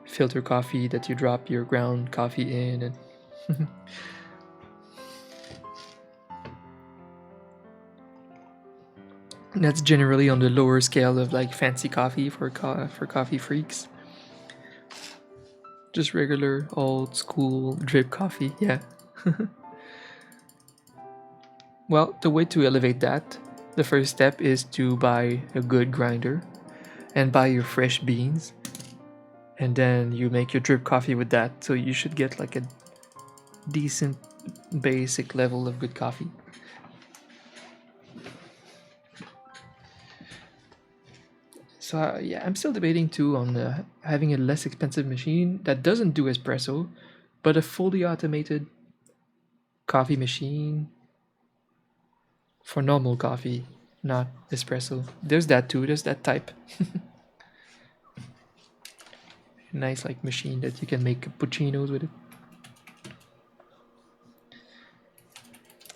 filter coffee that you drop your ground coffee in and that's generally on the lower scale of like fancy coffee for coffee freaks. Just regular old school drip coffee, yeah. Well, the way to elevate that, the first step is to buy a good grinder and buy your fresh beans, and then you make your drip coffee with that. So you should get like a decent basic level of good coffee. So yeah, I'm still debating too on having a less expensive machine that doesn't do espresso, but a fully automated coffee machine for normal coffee, not espresso. There's that too. There's that type. Nice like machine that you can make cappuccinos with it.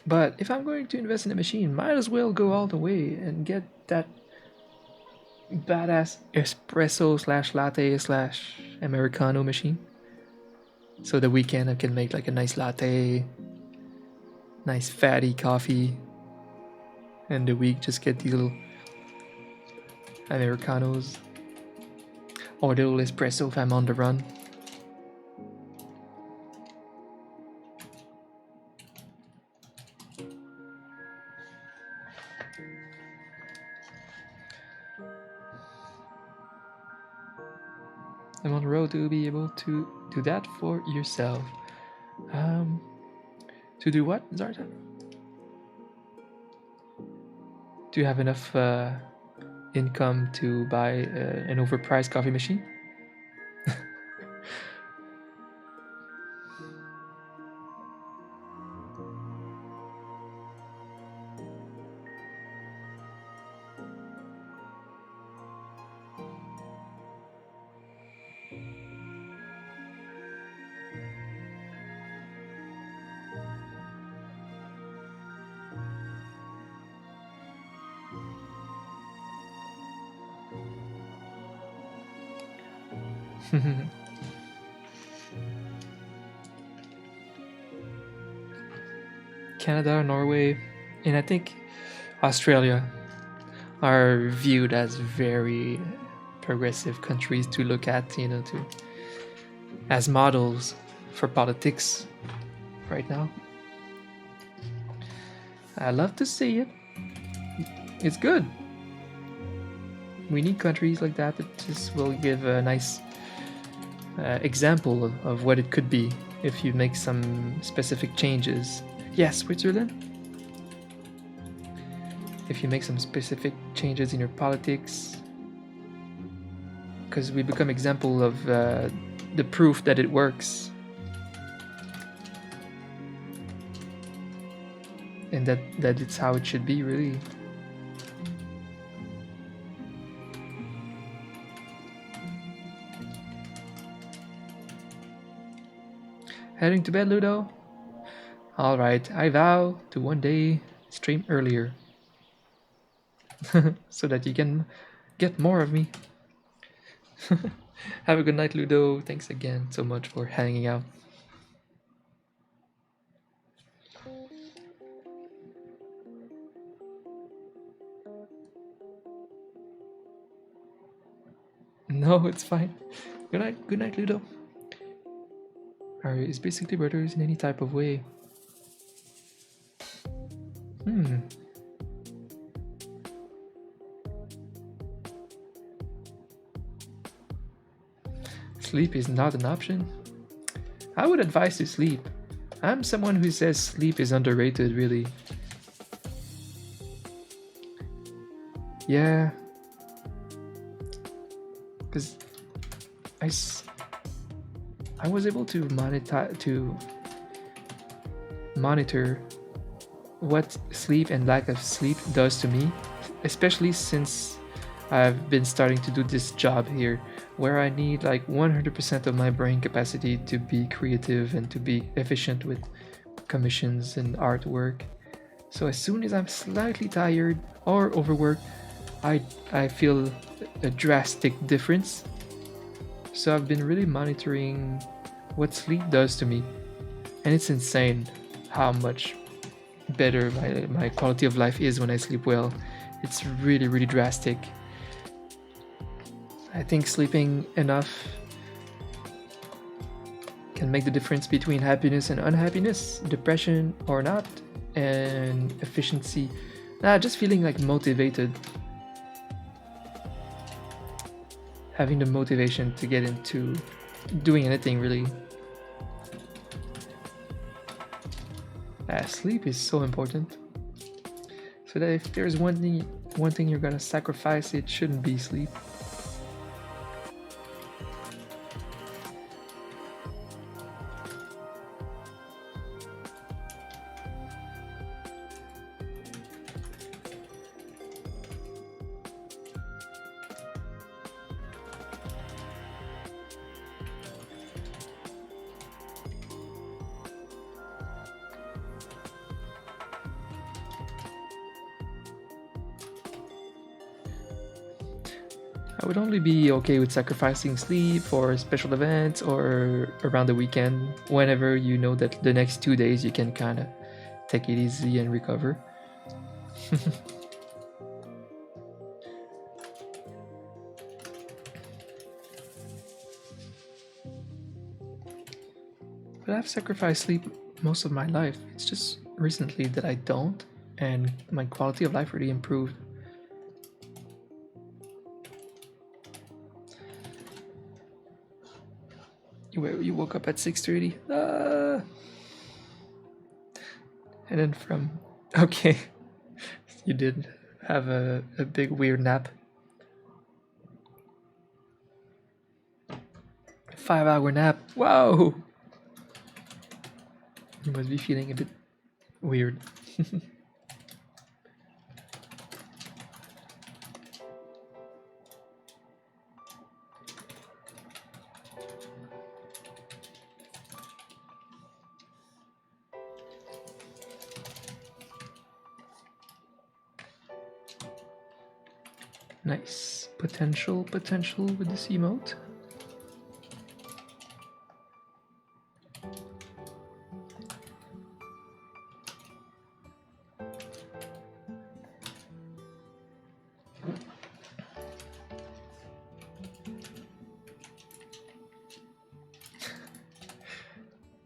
But if I'm going to invest in a machine, might as well go all the way and get that badass espresso slash latte slash americano machine. So the weekend I can make like a nice latte, nice fatty coffee, and the week just get these little americanos or the little espresso if I'm on the run. I'm on the road to be able to do that for yourself. To do what, Zarta? Do you have enough income to buy an overpriced coffee machine? Canada, Norway, and I think Australia are viewed as very progressive countries to look at, to as models for politics right now. I love to see it. It's good. We need countries like that just will give a nice example of what it could be if you make some specific changes. Yes, Switzerland. If you make some specific changes in your politics, because we become example of the proof that it works, and that it's how it should be, really. Heading to bed, Ludo? Alright, I vow to one day stream earlier. So that you can get more of me. Have a good night, Ludo. Thanks again so much for hanging out. No, it's fine. Good night, Ludo. Is basically brothers in any type of way. Sleep is not an option. I would advise to sleep. I'm someone who says sleep is underrated, really. Yeah. Because I was able to monitor what sleep and lack of sleep does to me, especially since I've been starting to do this job here where I need like 100% of my brain capacity to be creative and to be efficient with commissions and artwork. So as soon as I'm slightly tired or overworked, I feel a drastic difference. So I've been really monitoring what sleep does to me, and it's insane how much better my quality of life is when I sleep well. It's really, really drastic. I think sleeping enough can make the difference between happiness and unhappiness, depression or not, and efficiency. Just feeling like motivated. Having the motivation to get into doing anything, really. Sleep is so important. So that if there's one thing you're gonna sacrifice, it shouldn't be sleep. I would only be okay with sacrificing sleep for special events or around the weekend, whenever you know that the next 2 days you can kind of take it easy and recover. But I've sacrificed sleep most of my life. It's just recently that I don't, and my quality of life really improved. You woke up at 6:30. And then from okay, you did have a big weird nap. 5-hour nap. Wow. You must be feeling a bit weird. Nice potential with this emote.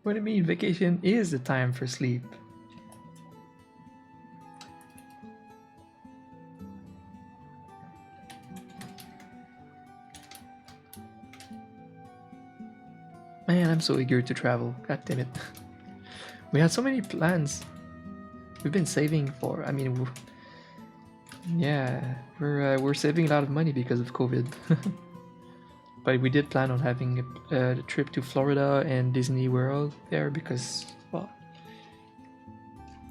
What do you mean? Vacation is the time for sleep. Man, I'm so eager to travel. God damn it. We had so many plans. We've been saving for. I mean, yeah, we're saving a lot of money because of COVID. But we did plan on having a trip to Florida and Disney World there because, well,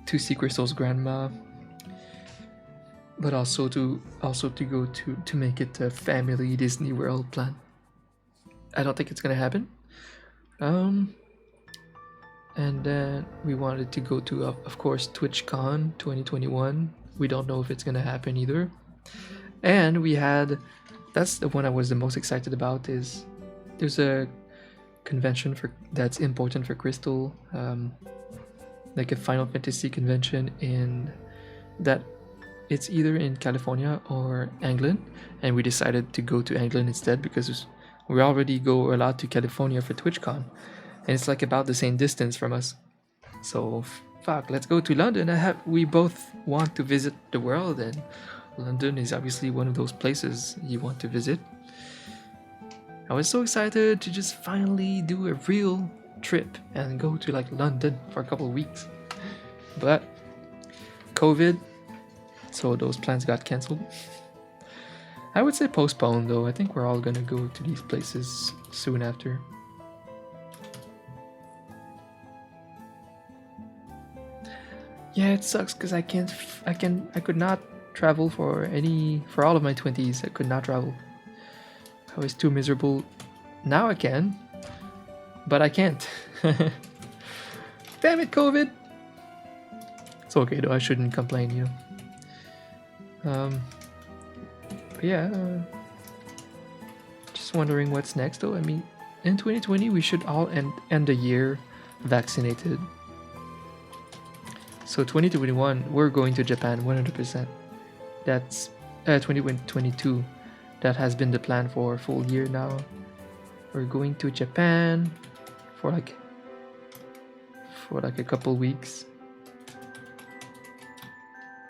to see Crystal's grandma, but also to go to make it a family Disney World plan. I don't think it's gonna happen. And then we wanted to go to, of course, TwitchCon 2021. We don't know if it's gonna happen either. And we had, that's the one I was the most excited about. Is there's a convention for that's important for Crystal, like a Final Fantasy convention in that. It's either in California or England, and we decided to go to England instead because we already go a lot to California for TwitchCon, and it's like about the same distance from us. So fuck, let's go to London. We both want to visit the world, and London is obviously one of those places you want to visit. I was so excited to just finally do a real trip and go to like London for a couple of weeks, but COVID. So those plans got cancelled. I would say postponed though. I think we're all gonna go to these places soon after. Yeah, it sucks because I could not travel for all of my 20s. I could not travel. I was too miserable. Now I can, but I can't. Damn it, COVID. It's okay though. I shouldn't complain, you know. But yeah, just wondering what's next though. I mean, in 2020 we should all end the year vaccinated. So 2021 we're going to Japan 100%. That's 2022. That has been the plan for a full year now. We're going to Japan for like a couple weeks.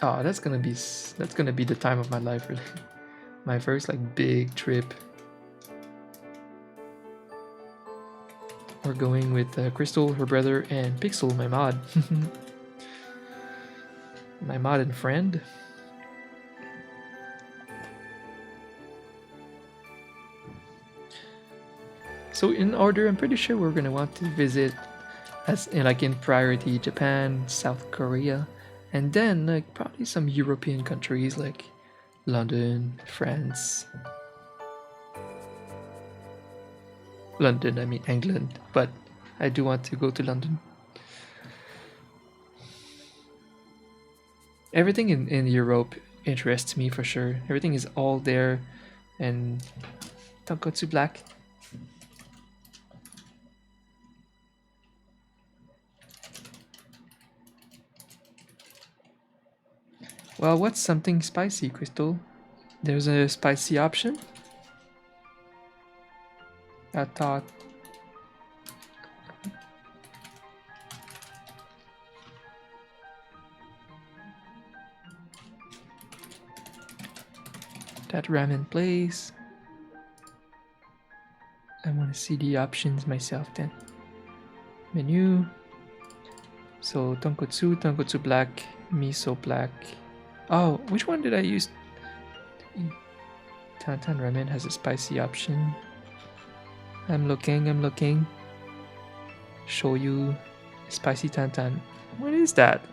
Oh, that's gonna be the time of my life, really. My first like big trip. We're going with Crystal, her brother, and Pixel, my mod. My mod and friend. So in order, I'm pretty sure we're gonna want to visit, in priority, Japan, South Korea, and then like probably some European countries like London, France. London, I mean England, but I do want to go to London. Everything in Europe interests me for sure. Everything is all there, and Tonkotsu Black. Well, what's something spicy, Crystal? There's a spicy option? I thought... that ramen place. I want to see the options myself then. Menu. So tonkotsu black, miso black. Oh, which one did I use? Tantan ramen has a spicy option. I'm looking. Shoyu, spicy tantan. What is that?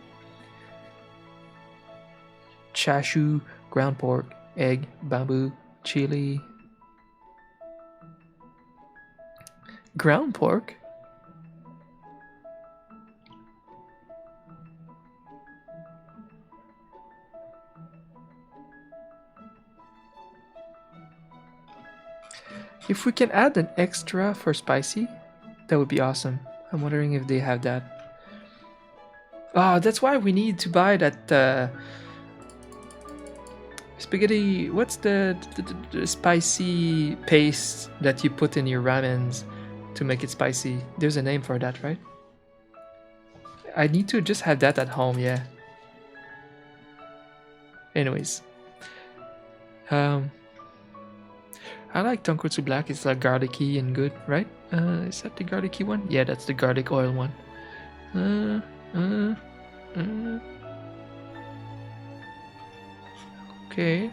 Chashu, ground pork, egg, bamboo, chili. Ground pork? If we can add an extra for spicy, that would be awesome. I'm wondering if they have that. Oh, that's why we need to buy that spaghetti. What's the spicy paste that you put in your ramens to make it spicy? There's a name for that, right? I need to just have that at home, yeah. Anyways. I like Tonkotsu Black. It's like garlicky and good, right? Is that the garlicky one? Yeah, that's the garlic oil one. Uh, uh, uh. Okay.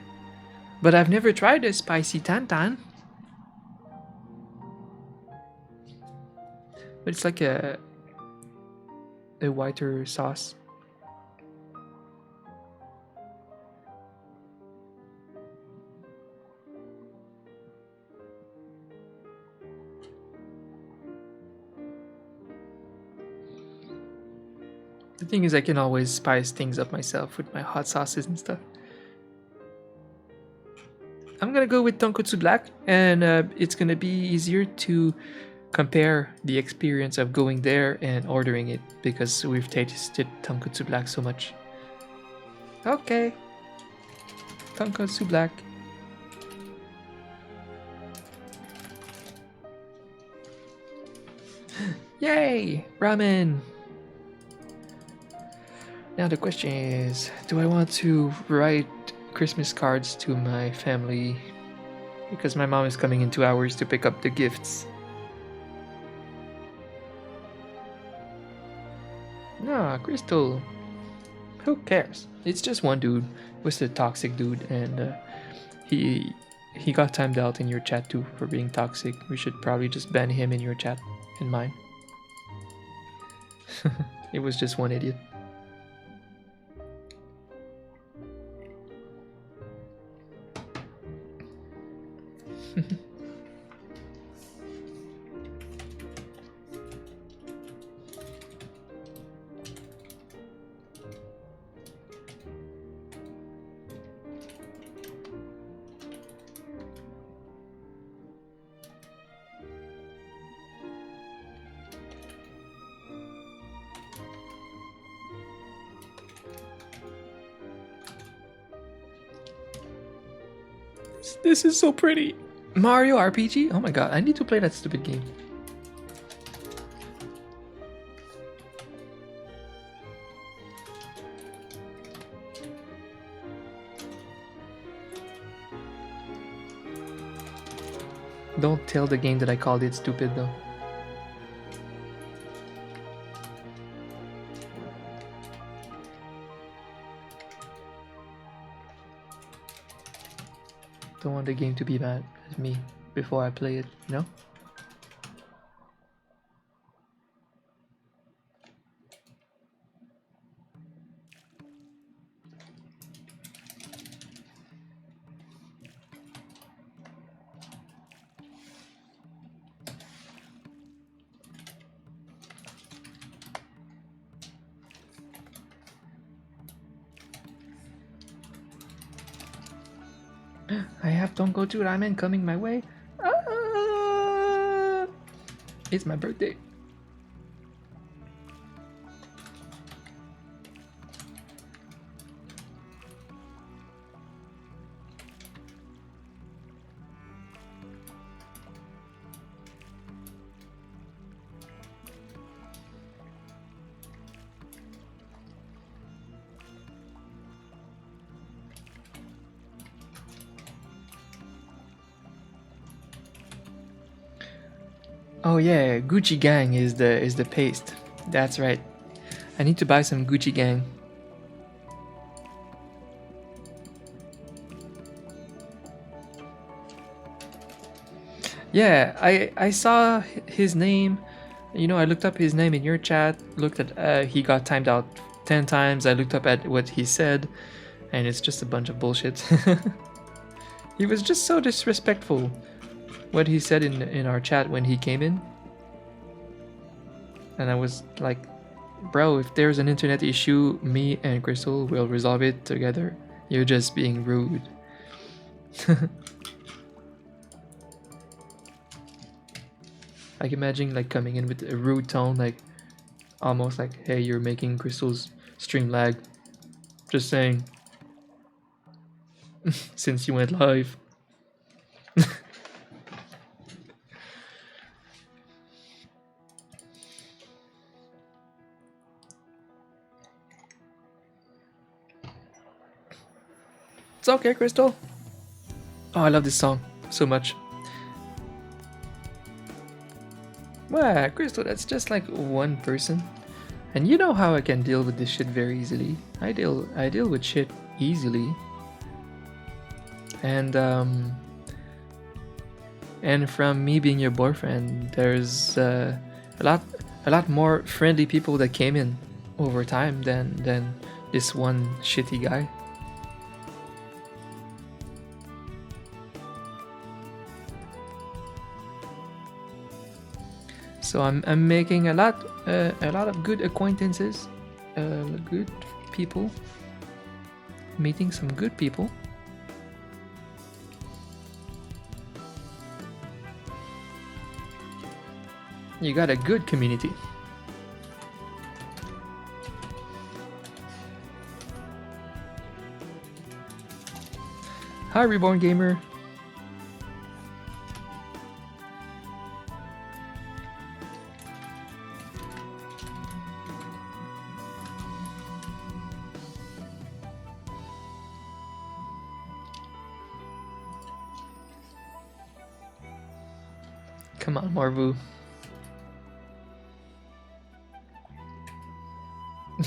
But I've never tried the spicy tantan. But it's like a whiter sauce. The thing is, I can always spice things up myself with my hot sauces and stuff. I'm gonna go with Tonkotsu Black, and it's gonna be easier to compare the experience of going there and ordering it because we've tasted Tonkotsu Black so much. Okay, Tonkotsu Black. Yay! Ramen! Now the question is, do I want to write Christmas cards to my family? Because my mom is coming in 2 hours to pick up the gifts. Nah, Crystal. Who cares? It's just one dude. It was the toxic dude, and he got timed out in your chat too for being toxic. We should probably just ban him in your chat and mine. It was just one idiot. This is so pretty. Mario RPG? Oh my god, I need to play that stupid game. Don't tell the game that I called it stupid though. Don't want the game to be mad at me before I play it, you know? I have Tonkotsu ramen coming my way. Ah! It's my birthday. Oh yeah, Gucci Gang is the paste. That's right. I need to buy some Gucci Gang. Yeah, I saw his name. You know, I looked up his name in your chat. Looked at he got timed out 10 times. I looked up at what he said, and it's just a bunch of bullshit. He was just so disrespectful. What he said in our chat when he came in, and I was like, bro, if there's an internet issue, me and Crystal will resolve it together. You're just being rude. Like imagine like coming in with a rude tone, like almost like, hey, you're making Crystal's stream lag. Just saying. Since you went live. It's okay, Crystal. Oh, I love this song so much. Well, Crystal, that's just like one person. And you know how I can deal with this shit very easily. I deal with shit easily. And from me being your boyfriend, there's a lot more friendly people that came in over time than this one shitty guy. So I'm making a lot of good acquaintances, good people, meeting some good people. You got a good community. Hi, Reborn Gamer. Come on, Marvu.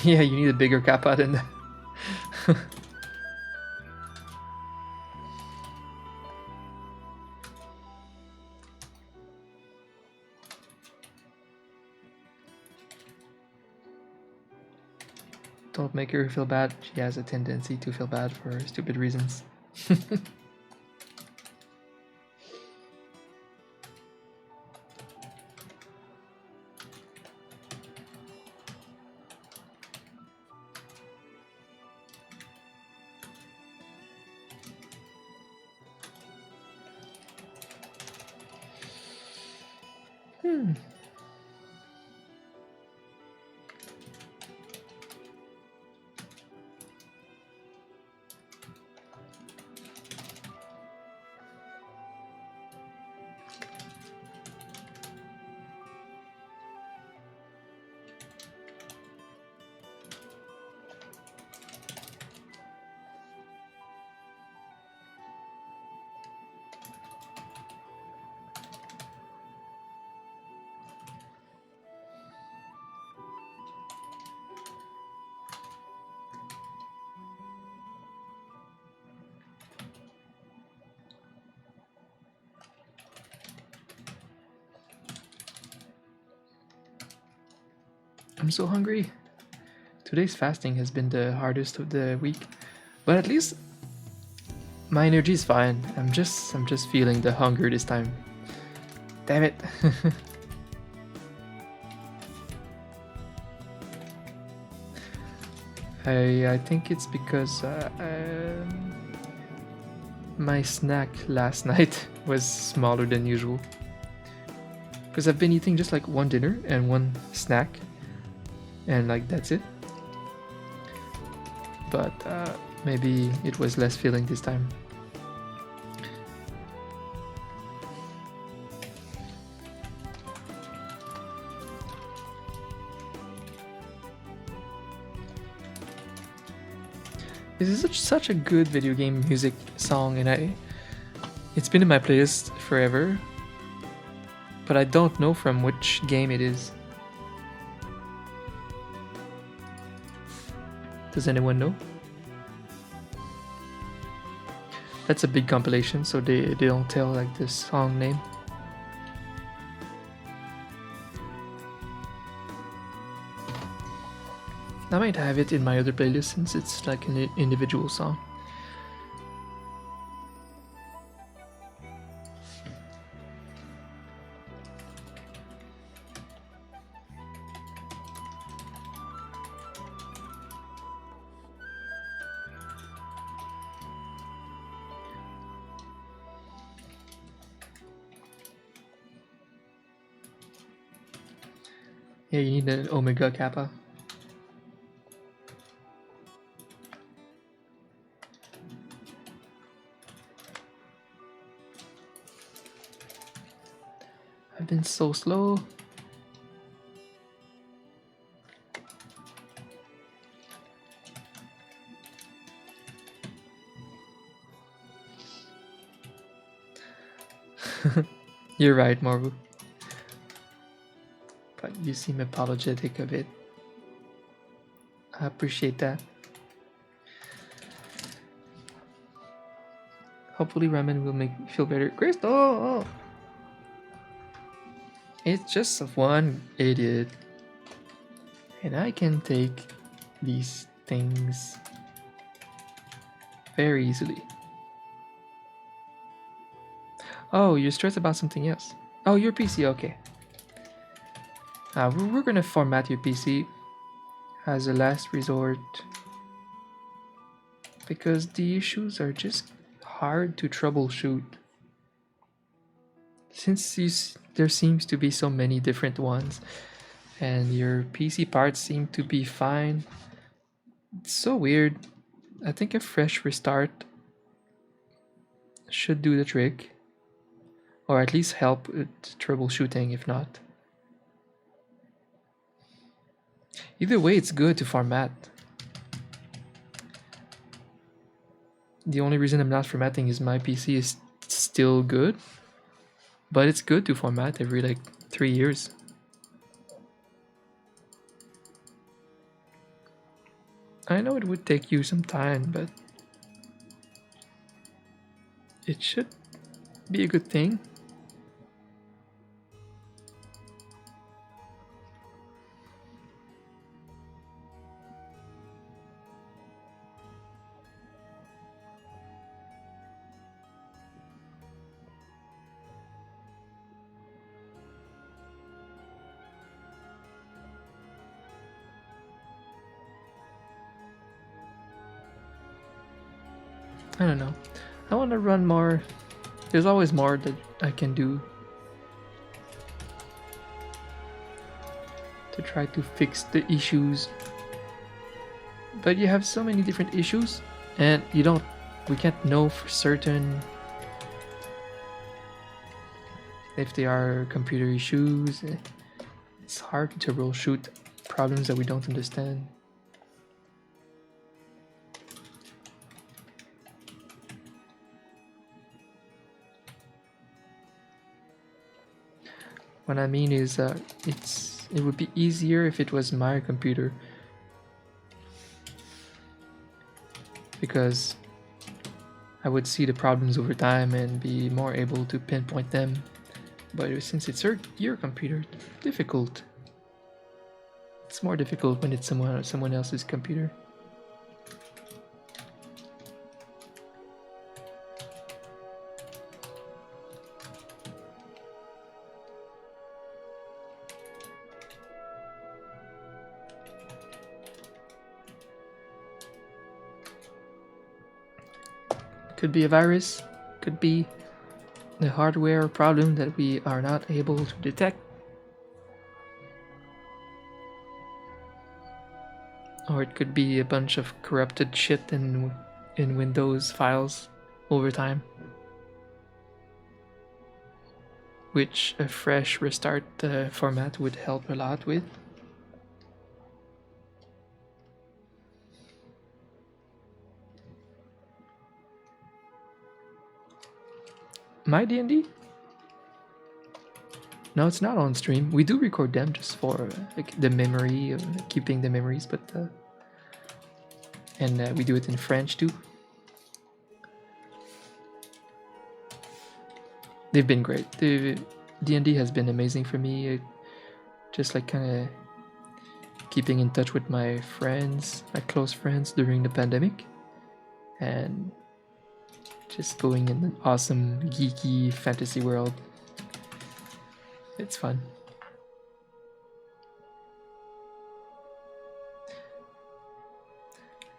Yeah, you need a bigger kappa than that. Don't make her feel bad. She has a tendency to feel bad for stupid reasons. I'm so hungry. Today's fasting has been the hardest of the week, but at least my energy is fine. I'm just feeling the hunger this time. Damn it. I think it's because my snack last night was smaller than usual. Because I've been eating just like one dinner and one snack, and like that's it. But maybe it was less filling this time. This is such a good video game music song, and it's been in my playlist forever, but I don't know from which game it is. Does anyone know? That's a big compilation, so they don't tell like the song name. I might have it in my other playlist since it's like an individual song. Yeah, you need an Omega Kappa. I've been so slow. You're right, Marvu. But you seem apologetic of it. I appreciate that. Hopefully ramen will make me feel better. Grace, oh. It's just one idiot. And I can take these things very easily. Oh, you're stressed about something else. Oh, your PC, okay. We're gonna format your PC as a last resort because the issues are just hard to troubleshoot. Since there seems to be so many different ones and your PC parts seem to be fine, it's so weird. I think a fresh restart should do the trick, or at least help with troubleshooting if not. Either way, it's good to format. The only reason I'm not formatting is my PC is still good, but it's good to format every like 3 years. I know it would take you some time, but it should be a good thing. I don't know. I want to run more. There's always more that I can do to try to fix the issues. But you have so many different issues, and we can't know for certain if they are computer issues. It's hard to troubleshoot problems that we don't understand. What I mean is, it would be easier if it was my computer, because I would see the problems over time and be more able to pinpoint them. But since it's your computer, difficult. It's more difficult when it's someone else's computer. Could be a virus, could be the hardware problem that we are not able to detect, or it could be a bunch of corrupted shit in Windows files over time, which a fresh restart format would help a lot with. My D&D? No, it's not on stream. We do record them just for like the memory of keeping the memories, but and we do it in French too. They've been great. The D&D has been amazing for me. Just like kind of keeping in touch with my friends, my close friends during the pandemic, and just going in an awesome geeky fantasy world. It's fun.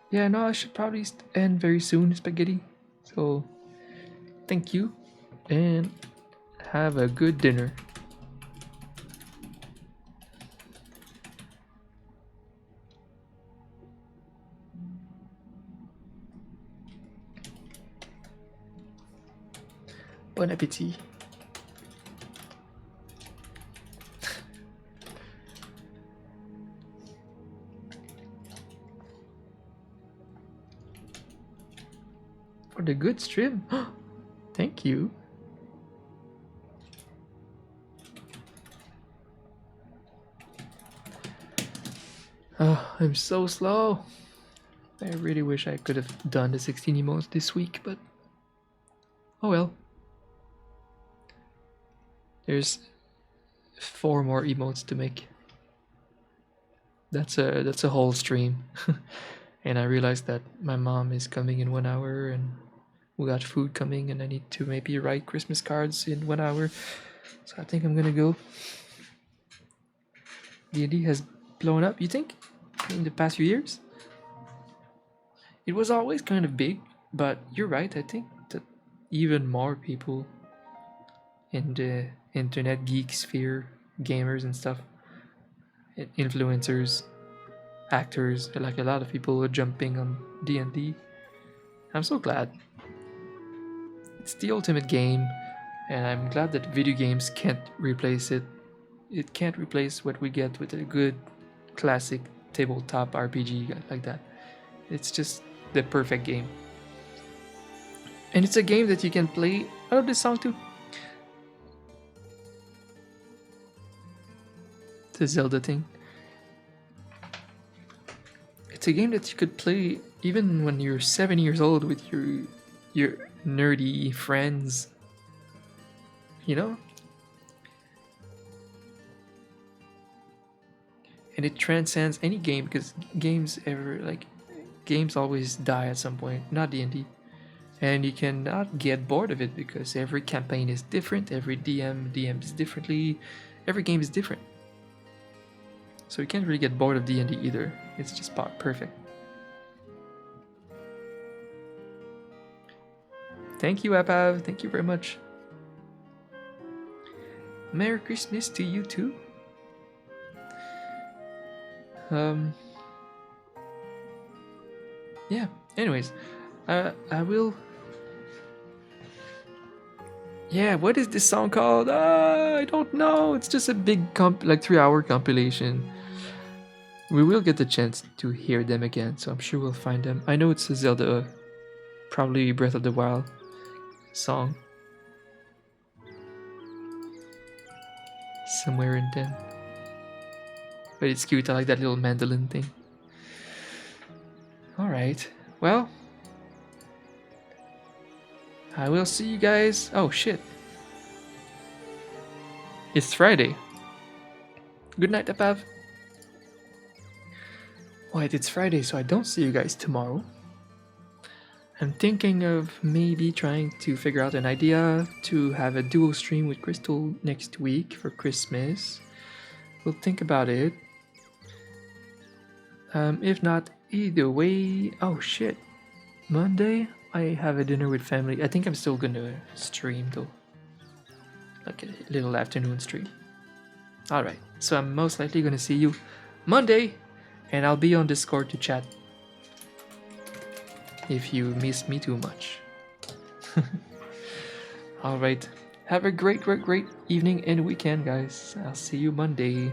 Yeah, no, I should probably end very soon, Spaghetti. So, thank you, and have a good dinner. Bon appétit. For the good stream. Thank you. Oh, I'm so slow. I really wish I could have done the 16 emotes this week, but oh well. There's 4 more emotes to make. That's a whole stream. And I realized that my mom is coming in 1 hour and we got food coming and I need to maybe write Christmas cards in 1 hour. So I think I'm gonna go. D&D has blown up, you think? In the past few years? It was always kind of big, but you're right, I think that even more people in the internet geek sphere, gamers and stuff, influencers, actors, like a lot of people are jumping on D&D. I'm so glad. It's the ultimate game, and I'm glad that video games can't replace it. It can't replace what we get with a good classic tabletop RPG like that. It's just the perfect game. And it's a game that you can play. I love this song too. The Zelda thing. It's a game that you could play even when you're 7 years old with your nerdy friends. You know? And it transcends any game because games always die at some point, not D&D. And you cannot get bored of it because every campaign is different, every DM DMs differently, every game is different. So you can't really get bored of D&D either. It's just perfect. Thank you, Apav. Thank you very much. Merry Christmas to you too. Yeah. Anyways, I will. Yeah, what is this song called? I don't know. It's just a big 3-hour compilation. We will get the chance to hear them again, so I'm sure we'll find them. I know it's a Zelda, probably Breath of the Wild song. Somewhere in them. But it's cute, I like that little mandolin thing. Alright, well, I will see you guys. Oh shit. It's Friday. Good night, Apav. Wait, it's Friday, so I don't see you guys tomorrow. I'm thinking of maybe trying to figure out an idea to have a duo stream with Crystal next week for Christmas. We'll think about it. If not, either way... Oh shit. Monday, I have a dinner with family. I think I'm still gonna stream though. Like a little afternoon stream. Alright, so I'm most likely gonna see you Monday, and I'll be on Discord to chat if you miss me too much. Alright, have a great evening and weekend, guys. I'll see you Monday.